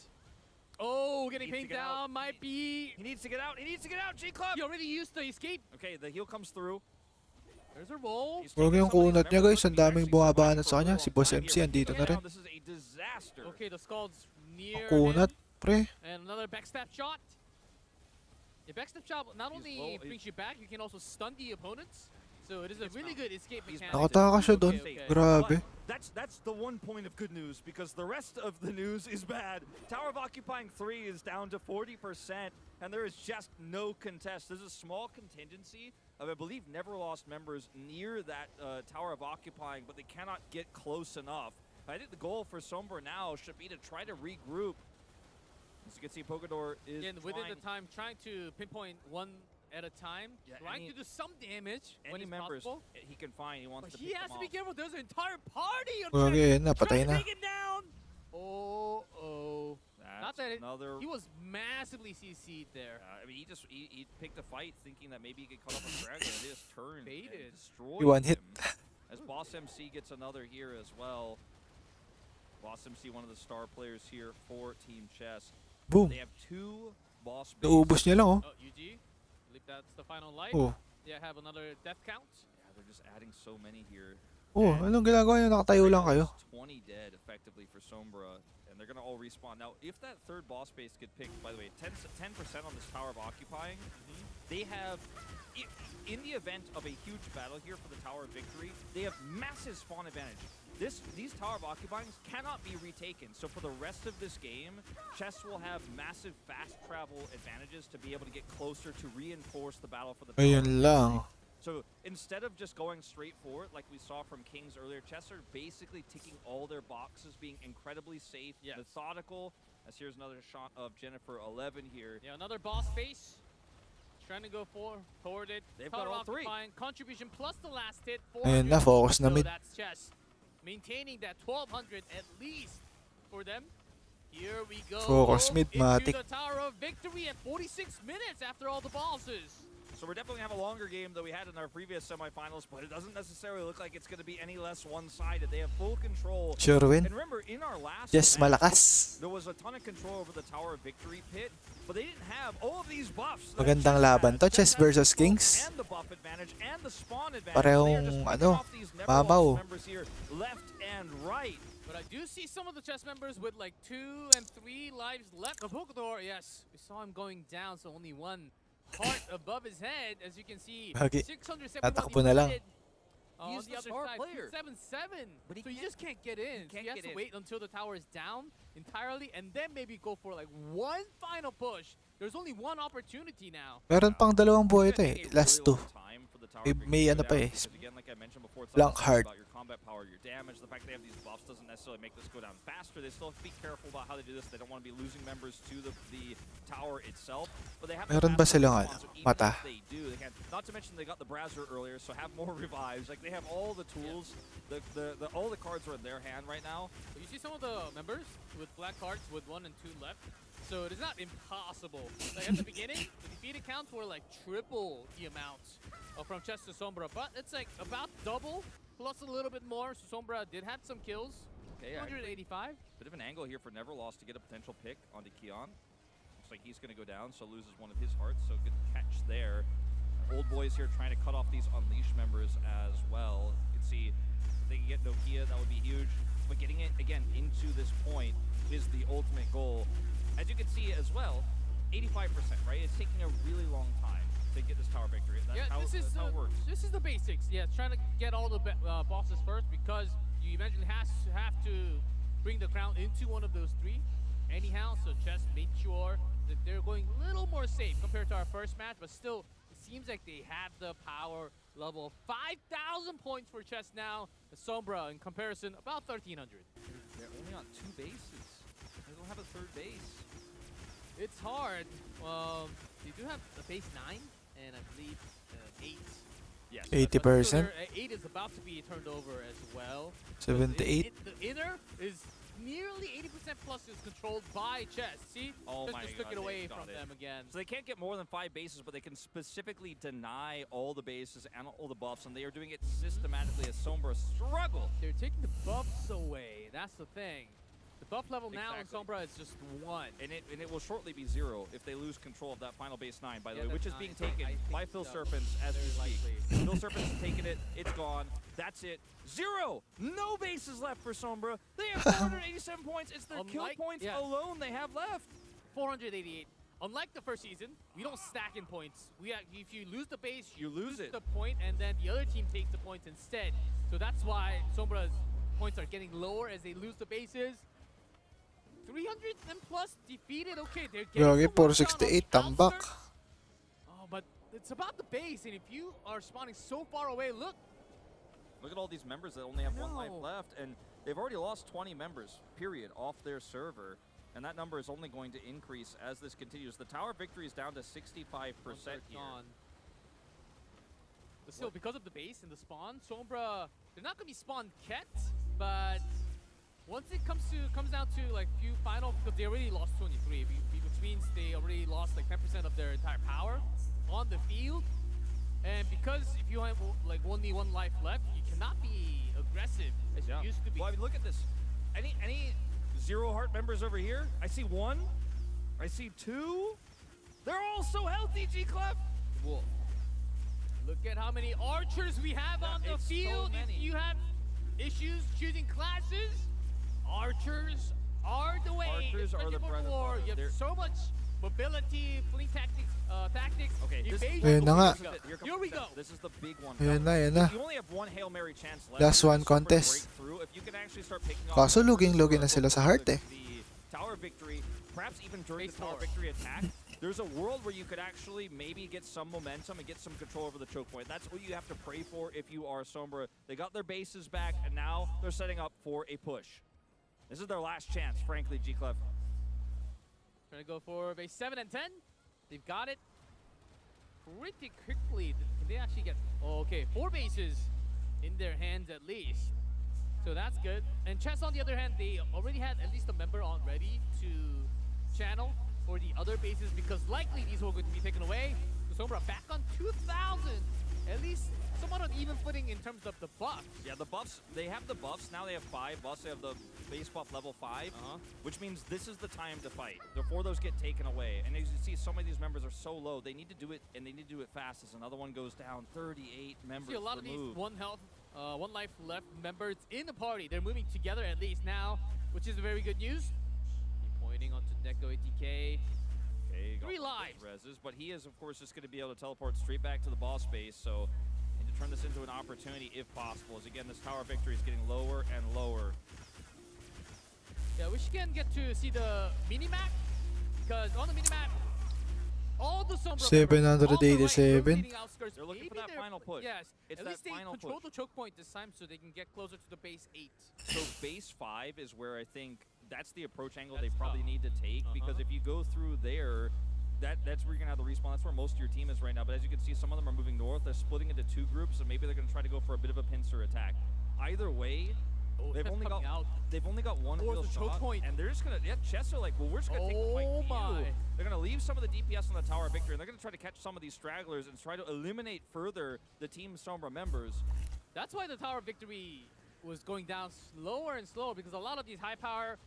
Oh, getting Needs to pinned get down out. might be. He needs to get out. He needs to get out. G-Club. He already used the escape. Okay, the heal comes through. There's a roll. He's Huwag taking yung some of these kunat niya, members guys. Ang with him. daming He's actually bumabanat surviving sa kanya. for a Si long Boss time MC here. andito na rin. This is a disaster. Okay, the Scald's near Kunat, him. pre. And another backstab shot. The backstab shot not only low, brings you back, you can also stun the opponents. So it is a really good escape He's mechanic. Nakataka siya dun. Grabe. But that's the one point of good news, because the rest of the news is bad. Tower of Occupying 3 is down to 40%, and there is just no contest. There's a small contingency of, I believe, never lost members near that Tower of Occupying, but they cannot get close enough. I think the goal for Sombra now should be to try to regroup. As you can see, Pogador is Again, within the time, trying to pinpoint one at a time, Yeah, trying to do some damage when any it's members possible. he can find. He wants But to he pick has them to be off. careful. There's an entire party on Huwag Trent yun na, patay trying to na. take him down. Not That's that another. he was massively CC'd there. I mean, he picked a fight thinking that maybe he could cut off a dragon, and he just turned Baited. and destroyed He one hit. him. As Boss MC gets another here as well. Boss MC, one of the star players here for Team Chess. Boom. They have 2 boss Naubos niya lang, oh. Oh, UG. I believe that's the final life. Oh. Yeah, have another death count. Yeah, they're just adding so many here. Oh, anong ginagawa niyo? Nakatayo lang kayo. 20 dead effectively for Sombra, and they're gonna all respawn. Now, if that third boss base get picked, by the way, 10% on this Tower of Occupying, they have, in the event of a huge battle here for the Tower of Victory, they have massive spawn advantage. These Tower of Occupyings cannot be retaken, so for the rest of this game, Chess will have massive fast travel advantages to be able to get closer to reinforce the battle for the Tower of Ayun lang. So instead of just going straight forward like we saw from Kings earlier, Chess are basically ticking all their boxes, being incredibly safe, Yes. methodical. As here's another shot of Jennifer 11 here. Yeah, another boss face. Trying to go forward it. They've got all 3. Contribution plus the last hit. Ayun na, focus na So mid. that's Chess. Maintaining that 1200 at least for them. Here we go. Focus mid, into matik. the Tower of Victory at 46 minutes after all the bosses. So we're definitely going to have a longer game than we had in our previous semifinals, but it doesn't necessarily look like it's going to be any less one-sided. They have full control. Sure win. And remember, in our last Yes, match, malakas. there was a ton of control over the Tower of Victory pit, but they didn't have all of these buffs. that Magandang Chess laban has. to, Chess Chess has versus the bulk Kings. And the buff advantage and the spawn advantage. Parehong, They are just picking ano, off these never babaw. lost members here, left and right. But I do see some of the Chess members with like 2 and 3 lives left. Pogador, yes, we saw him going down, so only 1 heart above his head, as you can see. Hagi. 671 Tatakbo na lang. defeated. On He's the the other star side, player. 7-7. But he So you can't- just can't get in. So can't you have get to in. wait until the tower is down entirely, and then maybe go for like 1 final push. There's only 1 opportunity now. Meron pang 2 buhay It's ito gonna eh. take a Last 2. really long time for the Tower of May- Victory may to ano go pa down, eh. because again, like I mentioned before, it's Blank not heart. about your combat power, your damage. The fact they have these buffs doesn't necessarily make this go down faster. They still have to be careful about how they do this. They don't want to be losing members to the tower itself. But they have the Meron ba fast silang response, ano, so even mata? if they do, they can. Not to mention they got the Brasser earlier, so have more revives. Like they have all the tools. All the cards are in their hand right now. You see some of the members with black cards with 1 and 2 left. So it is not impossible. Like at the beginning, the defeated counts were like triple the amounts from Chess to Sombra, but it's like about double plus a little bit more. So Sombra did have some kills. Okay, actually, 285. bit of an angle here for Neverlost to get a potential pick onto Keon. Looks like he's going to go down, so loses one of his hearts. So good catch there. Old boys here trying to cut off these Unleashed members as well. You can see if they can get Nokia, that would be huge. But getting it, again, into this point is the ultimate goal. As you can see as well, 85%, right? It's taking a really long time to get this tower victory. That's how it works. This is the basics. Yeah, trying to get all the bosses first because you eventually have to bring the crown into one of those three. Anyhow, so just make sure that they're going a little more safe compared to our first match, but still, it seems like they have the power level of 5,000 points for chess now. The Sombra, in comparison, about 1,300. They're only on 2 bases. They don't have a 3rd base. It's hard. They do have a base 9 and I believe 8. Yes. 80%. So 8 is about to be turned over as well. 78. The inner is nearly 80% plus is controlled by chess. See? Oh my just took God, it away got from it. them again. So they can't get more than 5 bases, but they can specifically deny all the bases and all the buffs, and they are doing it systematically as Sombra struggle. They're taking the buffs away. That's the thing. The buff level now in Exactly. Sombra is just 1. And it will shortly be 0 if they lose control of that final base 9, by the Yeah, way, which is that's being 9. taken I by think Phil so. Serpents as we Very speak. likely. Phil Serpents has taken it. It's gone. That's it. 0. No bases left for Sombra. They have 487 points. It's their kill Unlike- points yeah. alone they have left. 488. Unlike the first season, we don't stack in points. If you lose the base, You lose it. the point, and then the other team takes the points instead. So that's why Sombra's points are getting lower as they lose the bases. 300 and plus defeated. Okay, they're getting Gagi, the work done on 468 the tambak. outskirts. Oh, but it's about the base, and if you are spawning so far away, look. Look at all these members that only have 1 life know. left, and they've already lost 20 members, period, off their server. And that number is only going to increase as this continues. The tower victory is down to 65% here. Gone. But still, because of the base and the spawn, Sombra, they're not gonna be spawned kept, but once it comes down to like few final, because they already lost 23, which means they already lost like 10% of their entire power on the field. And because if you have like only 1 life left, you cannot be aggressive as you used to be. Well, I mean, look at this. Any 0 heart members over here? I see 1. I see 2. They're all so healthy, G-Clef. Whoa. Look at how many archers we have on the it's so field. many. If you have issues choosing classes, archers are the way. Archers are the especially bread and for war. butter. You They're- have so much mobility, fleeing tactics, Okay, this evasion. Ayun na nga. Here we go. This is the big one. Ayan na, ayan na. You only have 1 Hail Mary chance left. Last one Super to contest. break through. If you can actually start picking off Kaso members luging-lugi who na are sila sa heart, eh. The tower victory, perhaps even during Base the tower 4. victory attack, there's a world where you could actually maybe get some momentum and get some control over the choke point. That's what you have to pray for if you are Sombra. They got their bases back, and now they're setting up for a push. This is their last chance, frankly, G-Clef. Trying to go for base 7 and 10. They've got it pretty quickly. Can they actually get... Oh, okay, 4 bases in their hands at least. So that's good. And Chess, on the other hand, they already had at least a member on ready to channel for the other bases because likely these were going to be taken away. So Sombra back on 2,000. At least somewhat on even footing in terms of the buffs. Yeah, the buffs, they have the buffs. Now they have 5 buffs. They have the base buff level 5, which means this is the time to fight before those get taken away. And as you see, so many of these members are so low. They need to do it, and they need to do it fast as another one goes down. 38 members See a lot of these removed. 1 health, 1 life left members in the party. They're moving together at least now, which is very good news. Pointing onto Neko ATK. Okay, got 3 one of lives. those reses, but he is, of course, just going to be able to teleport straight back to the boss base. So, and to turn this into an opportunity if possible. As again, this tower victory is getting lower and lower. Yeah, we should again get to see the mini-map, because on the mini-map, all the Sombra 787. They're looking for that final push. Yes, It's at that least they final control push. the choke point this time so they can get closer to the base 8. So base 5 is where I think that's the approach angle That's they probably tough. need to take, because if you go through there, that's where you're going to have the respawn. That's where most of your team is right now. But as you can see, some of them are moving north. They're splitting into 2 groups, so maybe they're going to try to go for a bit of a pincer attack. Either way, Oh, they've Chess only got coming out. one Towards real the choke shot, point. and they're just gonna Chess are like, well, we're just gonna take the fight Oh to my. you. They're gonna leave some of the DPS on the tower of victory, and they're gonna try to catch some of these stragglers and try to eliminate further the Team Sombra members. That's why the Tower of Victory was going down slower and slower, because a lot of these high power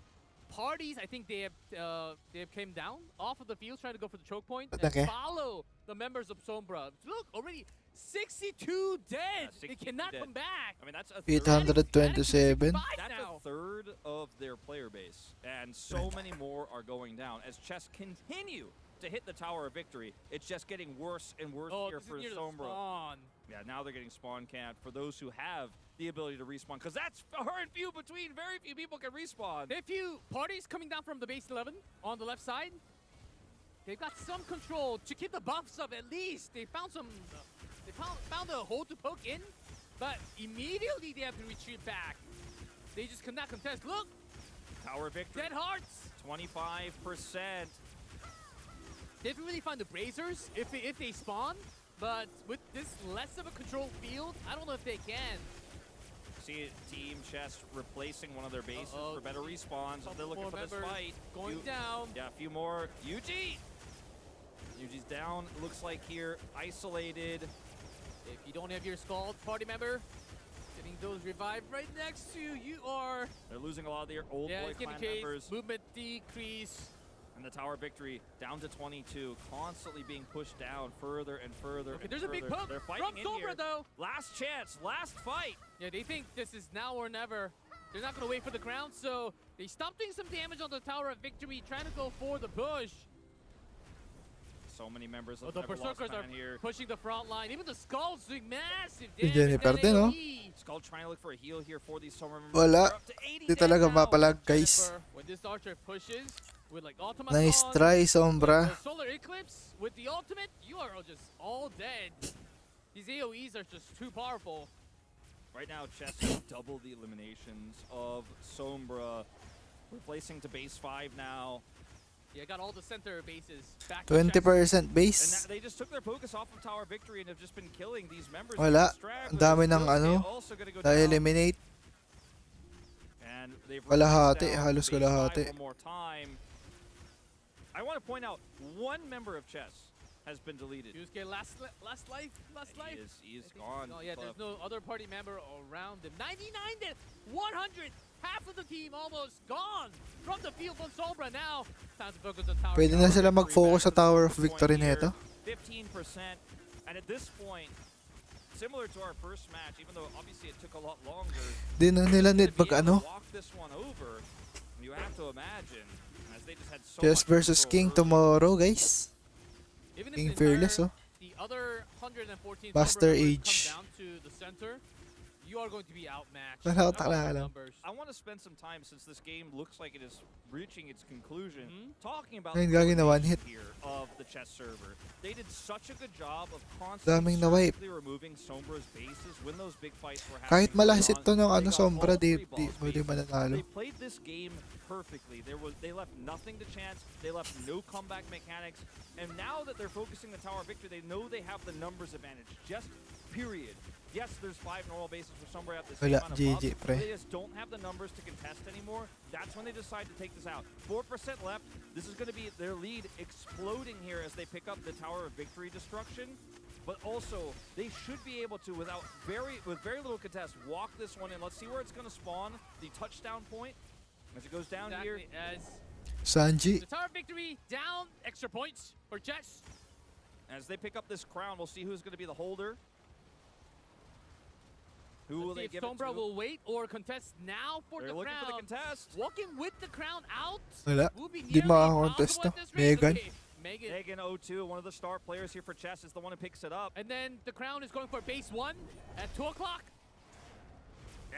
parties, I think they have came down off of the field trying to go for the choke point and Okay. follow the members of Sombra. Look, already 62 dead. They 62 cannot dead. come back. I mean, that's a third, 827. that's now. a third of their player base, and so many more are going down as Chess continue to hit the Tower of Victory. It's just getting worse and worse here for Sombra. Yeah, now they're getting spawn camped for those who have the ability to respawn, because that's far and few between. Very few people can respawn. There are a few parties coming down from the base 11 on the left side. They've got some control to keep the buffs up at least. They found some, they found a hole to poke in, but immediately they have to retreat back. They just cannot contest. Look! Tower Victory. Dead Hearts! 25%. They have to really find the Brazers if they spawn, but with this less of a controlled field, I don't know if they can. See Team Chess replacing one of their bases for better respawns. They're looking for this fight. Going down. Yeah, a few more. UG! UG's down, looks like here, isolated. If you don't have your Scald party member, getting those revived right next to you are... They're losing a lot of their old boy clan members. Movement decrease. And the Tower Victory down to 22, constantly being pushed down further and further. Okay, there's a big poke They're fighting from in Sombra here. though. Last chance, last fight. Yeah, they think this is now or never. They're not going to wait for the crown, so they stop doing some damage on the Tower of Victory, trying to go for the push. So many members of the the Berserkers are here. pushing the front line. Even the Skull's doing massive Si damage. Jennifer din, no? Skull trying to look for a heal here for these Sombra members. Wala. They're up to 80 Di dead talaga now. mapalag, guys. When this archer pushes with like ultimate Nice on, try, Sombra. the Solar Eclipse with the ultimate, you are just all dead. These AoEs are just too powerful. Right now, Chess double the eliminations of Sombra, replacing to base 5 now. Yeah, got all the center bases back. 20% And base. they just took their focus off of Tower Victory and have just been killing these members. Wala. Stragglers. Ang dami ng Those ano, also gonna go down. na-eliminate. And they've Kalahati, down halos base 5 kalahati. one more time. I want to point out one member of Chess has been deleted. Yusuke, last life. He is gone. Oh yeah, there's no other party member around him. 99 dead, 100. Half of the team almost gone from the field from Sombra. Now, time to focus on Tower. Pwede na sila mag-focus sa Tower of Victory nito. 15%. And at this point, similar to our first match, even though obviously it took a lot longer, Di na nila need to be able to mag-ano. walk this one over, you have to imagine, as they just had so Chess much versus control King early. tomorrow, guys. Even King if Fearless, oh. the other 114 Buster Sombra members Age. come down to the center, you are going to be outmatched. Wala, That's taka the lang. numbers. I want to spend some time, since this game looks like it is reaching its conclusion, talking about Ayun, the gagi na one hit. here of the chess server. They did such a good job of Daming constantly na-wipe. surgically removing Sombra's bases when those big fights were happening. Kahit malasit early to on. ng They ano got Sombra, all three boss di bases. mananalo. They played this game perfectly. They left nothing to chance. They left no comeback mechanics. And now that they're focusing the Tower Victory, they know they have the numbers advantage. Just period. Yes, there's 5 normal bases for Sombra at the same Wala, amount of GG, buffs. pre. They just don't have the numbers to contest anymore. That's when they decide to take this out. 4% left. This is going to be their lead exploding here as they pick up the Tower of Victory destruction. But also, they should be able to, with very little contest, walk this one in. Let's see where it's going to spawn. The touchdown point as it goes down here. As Sanji. the Tower of Victory down, extra points for Chess. As they pick up this crown, we'll see who's going to be the holder. Who will they Let's see if give it Sombra to? will wait or contest now for They're the looking crown. for the contest. Walking with the crown out Wala. will be Di nearly makakontest impossible to. at this rate. Megan. Okay, Megan. Megan 02, one of the star players here for Chess, is the one who picks it up. And then the crown is going for base 1 at 2 o'clock.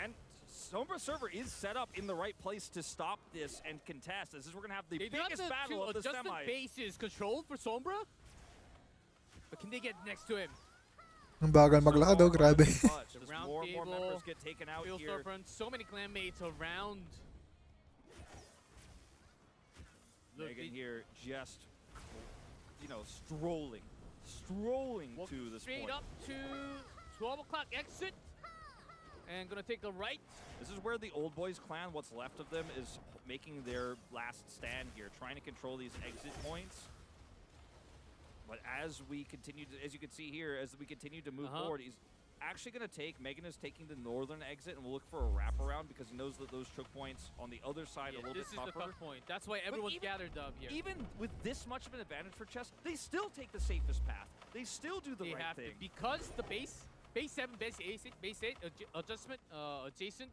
And Sombra server is set up in the right place to stop this and contest. This is we're gonna have the They got biggest the battle two of the adjusted semi. bases controlled for Sombra. But can they get next to him? Ang bagal maglakad, oh, grabe. Just round more and more table, members get taken out Field here. storefront, so many clanmates around. Look, Megan they here just, you know, strolling walk to this straight point. up to 12 o'clock exit. And gonna take a right. This is where the Old Boys clan, what's left of them, is making their last stand here, trying to control these exit points. But as we continue to, as you can see here, as we continue to move forward, he's actually going to take, Megan is taking the northern exit and we'll look for a wraparound because he knows that those choke points on the other side are a little This bit is the tougher. tough point. That's why everyone's even- gathered up here. Even with this much of an advantage for Chess, they still take the safest path. They still do the They right have thing. to, because the base 7, base 8 adjustment adjacent,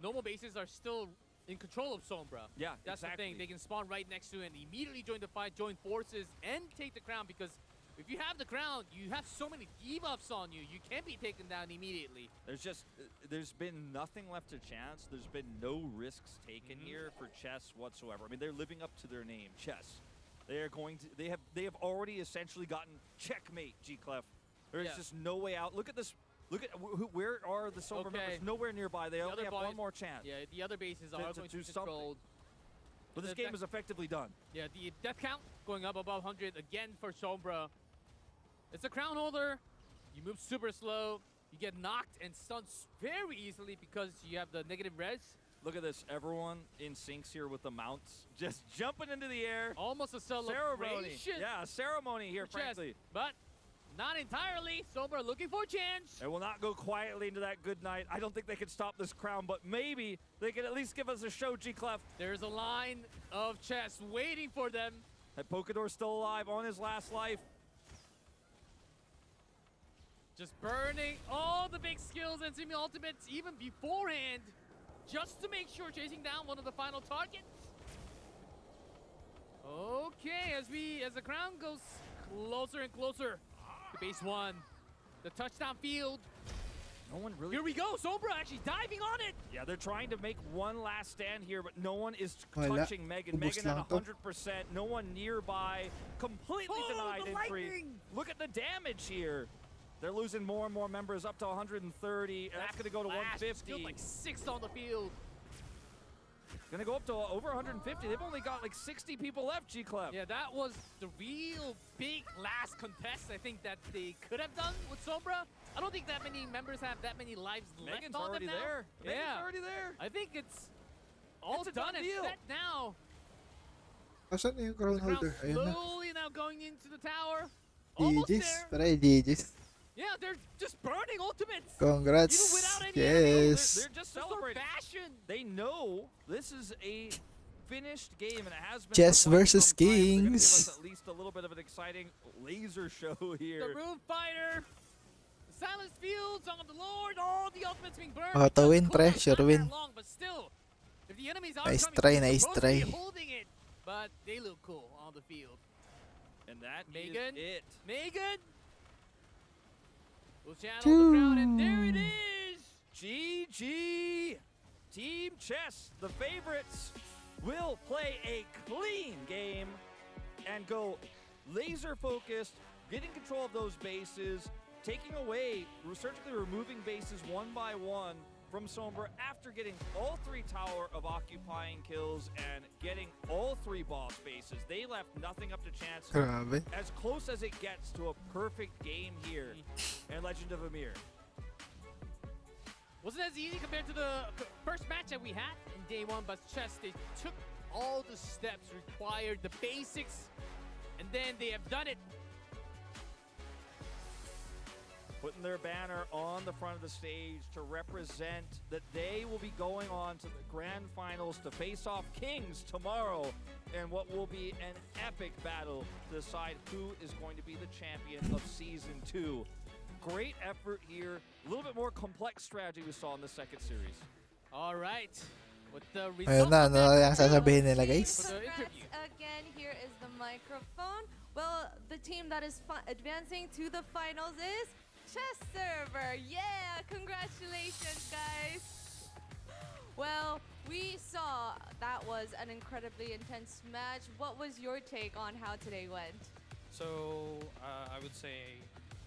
normal bases are still in control of Sombra. Yeah, That's exactly. the thing. They can spawn right next to it and immediately join the fight, join forces, and take the crown. Because if you have the crown, you have so many debuffs on you. You can't be taken down immediately. There's been nothing left to chance. There's been no risks taken here for chess whatsoever. I mean, they're living up to their name, chess. They are going to. They have already essentially gotten checkmate, G-Clef. There's just no way out. Look at this. Look at where are the Sombra members? Nowhere nearby. They only have one more chance. Yeah, the other bases are going to be controlled. But this game is effectively done. Yeah, the death count going up above 100 again for Sombra. It's a crown holder. You move super slow. You get knocked and stunned very easily because you have the negative res. Look at this. Everyone in syncs here with the mounts. Just jumping into the air. Almost a celebration. Yeah, a ceremony here, frankly. But not entirely. Sombra looking for a chance. They will not go quietly into that good night. I don't think they can stop this crown, but maybe they can at least give us a show, G-Clef. There's a line of chess waiting for them. That Pokador's still alive on his last life. Just burning all the big skills and semi ultimates even beforehand, just to make sure chasing down one of the final targets. Okay, as the crown goes closer and closer to base 1, the touchdown field. No one really. Here we go, Sombra actually diving on it. Yeah, they're trying to make one last stand here, but no one is touching Megan. Megan at 100%. No one nearby. Completely denied entry. Look at the damage here. They're losing more and more members up to 130. That's going to go to 150. Still like 6 on the field. Going to go up to over 150. They've only got like 60 people left, G-Clef. Yeah, that was the real big last contest I think that they could have done with Sombra. I don't think that many members have that many lives Megan's left on already them now. there. Yeah. Megan's already there. I think it's all It's a done done and deal. set now. Asan na yung crown The crowd holder? Ayun na. slowly now going into the tower. Almost GG's. there. Pare, GG's. Yeah, they're just burning ultimates. Congrats. Even without any Yes. They're just celebrating. Fashion. They know this is a finished game, and it has been Chess for quite versus some time. They're gonna give Kings. us at least a little bit of an exciting laser show The here. Rune Fighter. The Silence Fields on the Lord. All the ultimates being burned. Oh, to win, Just pre. cool, Sure not win. that long, but still, if the enemies are Nice coming, try, they're nice supposed to be try. holding it, but they look cool on the field. And that Megan. is it. Megan will channel the crowd, and there it Choo. is. GG! Team Chess, the favorites, will play a clean game and go laser focused, getting control of those bases, taking away, surgically removing bases one by one from Sombra after getting all 3 tower of occupying kills and getting all 3 boss bases. They left nothing up to chance. Grabe. As close as it gets to a perfect game here in Legend of Ymir. Wasn't as easy compared to the first match that we had in day 1, but Chess, they took all the steps required, the basics, and then they have done it. Putting their banner on the front of the stage to represent that they will be going on to the grand finals to face off Kings tomorrow in what will be an epic battle to decide who is going to be the champion of Season 2. Great effort here. A little bit more complex strategy we saw in the second series. All right. With the Ayun result na, of ano that yung sasabihin nila, guys? For the Congrats interview. again. Here is the microphone. Well, the team that is advancing to the finals is Chess Server. Yeah, congratulations, guys. Well, we saw that was an incredibly intense match. What was your take on how today went? So I would say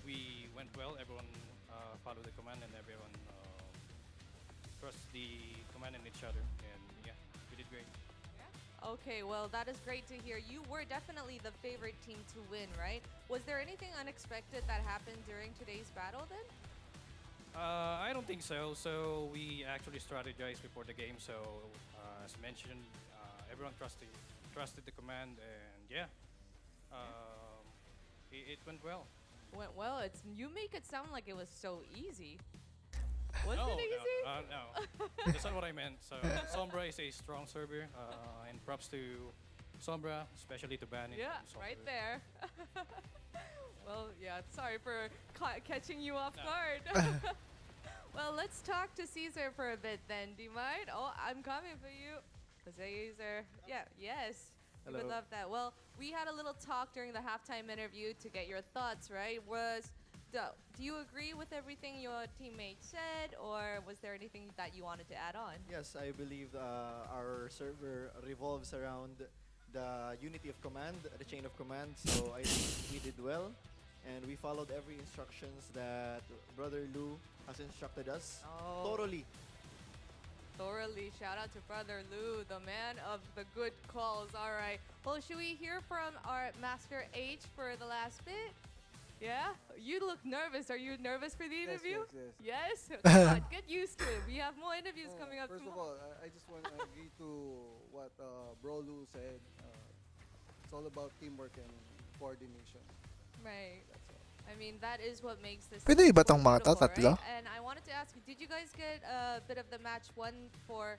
we went well. Everyone followed the command and everyone trust the command in each other. And yeah, we did great. Okay, well, that is great to hear. You were definitely the favorite team to win, right? Was there anything unexpected that happened during today's battle then? I don't think so. So we actually strategized before the game. So as mentioned, everyone trusted the command, and yeah, it went well. Went well. You make it sound like it was so easy. Was no, it easy? no, that's not what I meant. So Sombra is a strong server, and props to Sombra, especially to ban it. Yeah, from right Sombra. there. Well, yeah, sorry for catching you off No. guard. Well, let's talk to Caesar for a bit then. Do you mind? Oh, I'm coming for you. Caesar. Yeah, yes. We would Hello. love that. Well, we had a little talk during the halftime interview to get your thoughts, right? Do you agree with everything your teammate said, or was there anything that you wanted to add on? Yes, I believe our server revolves around the unity of command, the chain of command. So I think we did well, and we followed every instructions that Brother Lou has instructed us. Oh. Thoroughly. Thoroughly. Shout out to Brother Lou, the man of the good calls. All right. Well, should we hear from our Master H for the last bit? Yeah? You look nervous. Are you nervous for the interview? Yes. Yes? Come on, get used to it. We have more interviews coming up First of tomorrow. all, I just want to agree to what Bro Lou said. It's all about teamwork and coordination. Right. That's all. I mean, that is what makes this Pwede ba sport tong mga to, beautiful, tatlo? right? And I wanted to ask you, did you guys get a bit of the match one for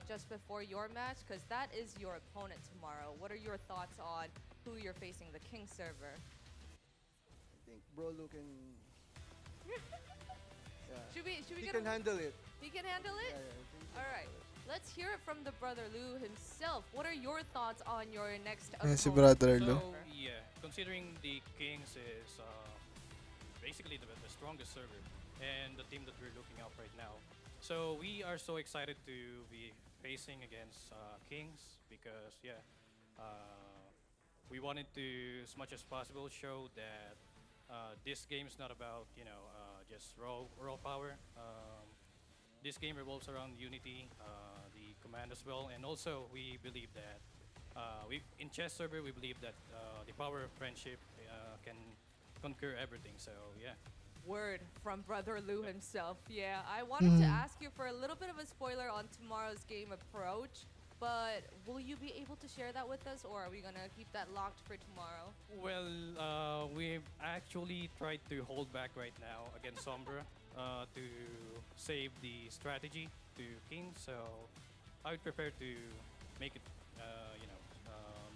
just before your match? Because that is your opponent tomorrow. What are your thoughts on who you're facing, the King server? I think Bro Lou can. Yeah. Should we He get can handle it. He can handle it? Yeah, I think he can All right. handle it. Let's hear it from the Brother Lou himself. What are your thoughts on your next Yan si opponent? Brother Lou. So yeah, considering the Kings is basically the strongest server and the team that we're looking out right now, so we are so excited to be facing against Kings because we wanted to, as much as possible, show that this game is not about just raw power. This game revolves around unity, the command as well, and also we believe that in chess server we believe that the power of friendship can conquer everything. So yeah. Word from Brother Lou himself. Yeah, I wanted to ask you for a little bit of a spoiler on tomorrow's game approach, but will you be able to share that with us, or are we gonna keep that locked for tomorrow? Well, we've actually tried to hold back right now against Sombra to save the strategy to King. So I would prefer to make it,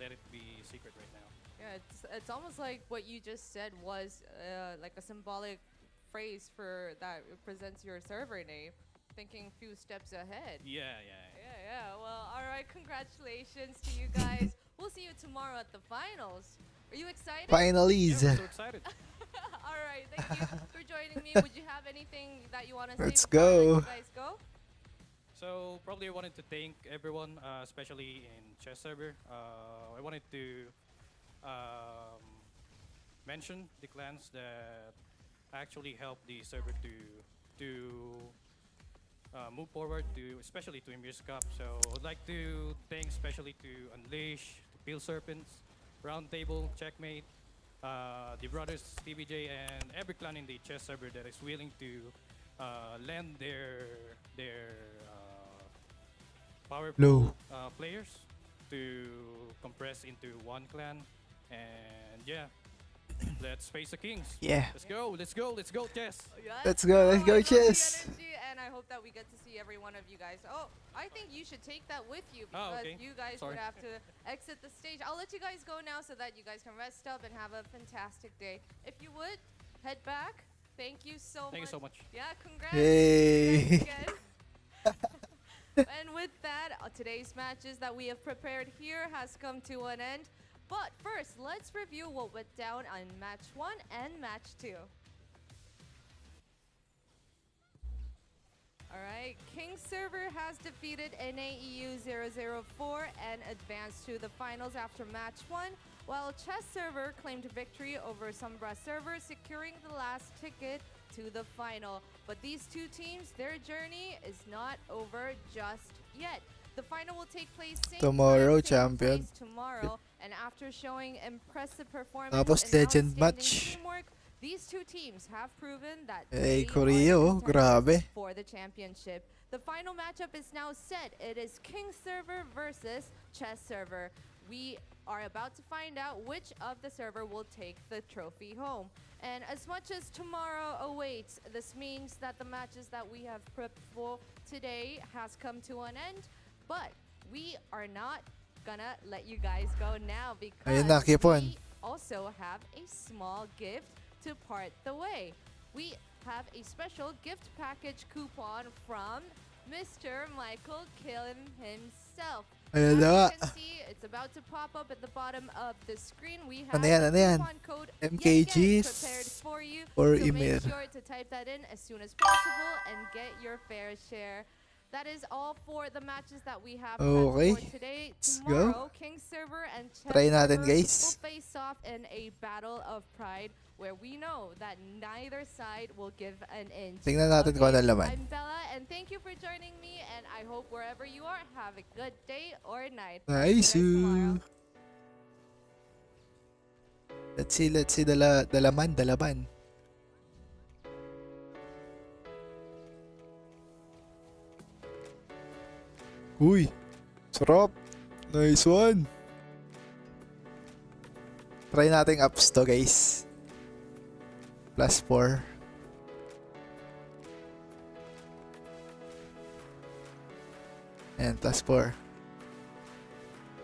let it be secret right now. Yeah, it's almost like what you just said was like a symbolic phrase for that represents your server name, thinking few steps ahead. Yeah. Yeah. Well, all right. Congratulations to you guys. We'll see you tomorrow at the finals. Are you excited? Finalies. Yeah, I'm so excited. All right. Thank you for joining me. Would you have anything that you want to say Let's before I let go. you guys go? So probably I wanted to thank everyone, especially in chess server. I wanted to mention the clans that actually helped the server to move forward, especially to Ymir's Cup. So I'd like to thank especially to Unleash, to Peel Serpents, Roundtable, Checkmate, the brothers TBJ, and every clan in the chess server that is willing to lend their powerful players to compress into one clan. And yeah, let's face the Kings. Yeah. Let's go, chess. Yes. Let's go, I love the chess. energy, and I hope that we get to see every one of you guys. Oh, I think you should take that with you Oh, because okay. you guys Sorry. would have to exit the stage. I'll let you guys go now so that you guys can rest up and have a fantastic day. If you would, head back. Thank you so much. Thank you so much. Yeah, congrats. Yay. Congrats again. And with that, today's matches that we have prepared here has come to an end. But first, let's review what went down on match 1 and match 2. Alright, King server has defeated NAEU 004 and advanced to the finals after match 1, while Chess server claimed victory over Sombra server, securing the last ticket to the final. But these two teams, their journey is not over just yet. The final will take place Tomorrow, same champion. place tomorrow, and after showing impressive performance Tapos and legend outstanding match. teamwork, these two teams have proven that Hey, they Korea, are oh, the contenders grabe. for the championship. The final matchup is now set. It is King server versus Chess server. We are about to find out which of the server will take the trophy home. And as much as tomorrow awaits, this means that the matches that we have prepped for today has come to an end. But we are not gonna let you guys go now because Ayun na, Kipon. we also have a small gift to part the way. we have a special gift package coupon from Mr. Michael Killen himself. Ayan As na nga. you can see, it's about to pop up at the bottom of the screen. We have Ano yan, the ano yan? coupon code yet MKGs again prepared for you. for So Ymir. make sure to type that in as soon as possible and get your fair share. That is all for the matches that we have planned Okay. for today. Let's Tomorrow, King Server and Chess Try natin, Server guys. will face off in a battle of pride where we know that neither side will give an inch. Tingnan natin kung ano laman. I'm Bella, and thank you for joining me, and I hope wherever you are, have a good day or night. Nice. See you guys tomorrow. Let's see dalaman. Uy, sarap. Nice one. Try natin ups to, guys. +4. And +4.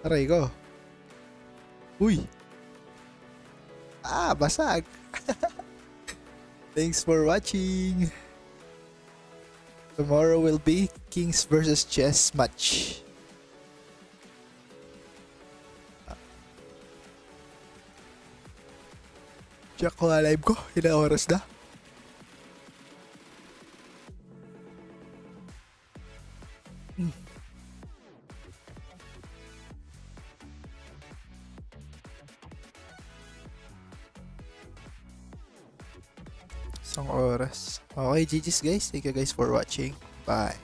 Aray ko. Uy. Basag. Thanks for watching. Tomorrow will be Kings versus Chess match. Check ko nga live ko. Ilang oras na? Isang oras. Okay, GG's guys. Thank you guys for watching. Bye.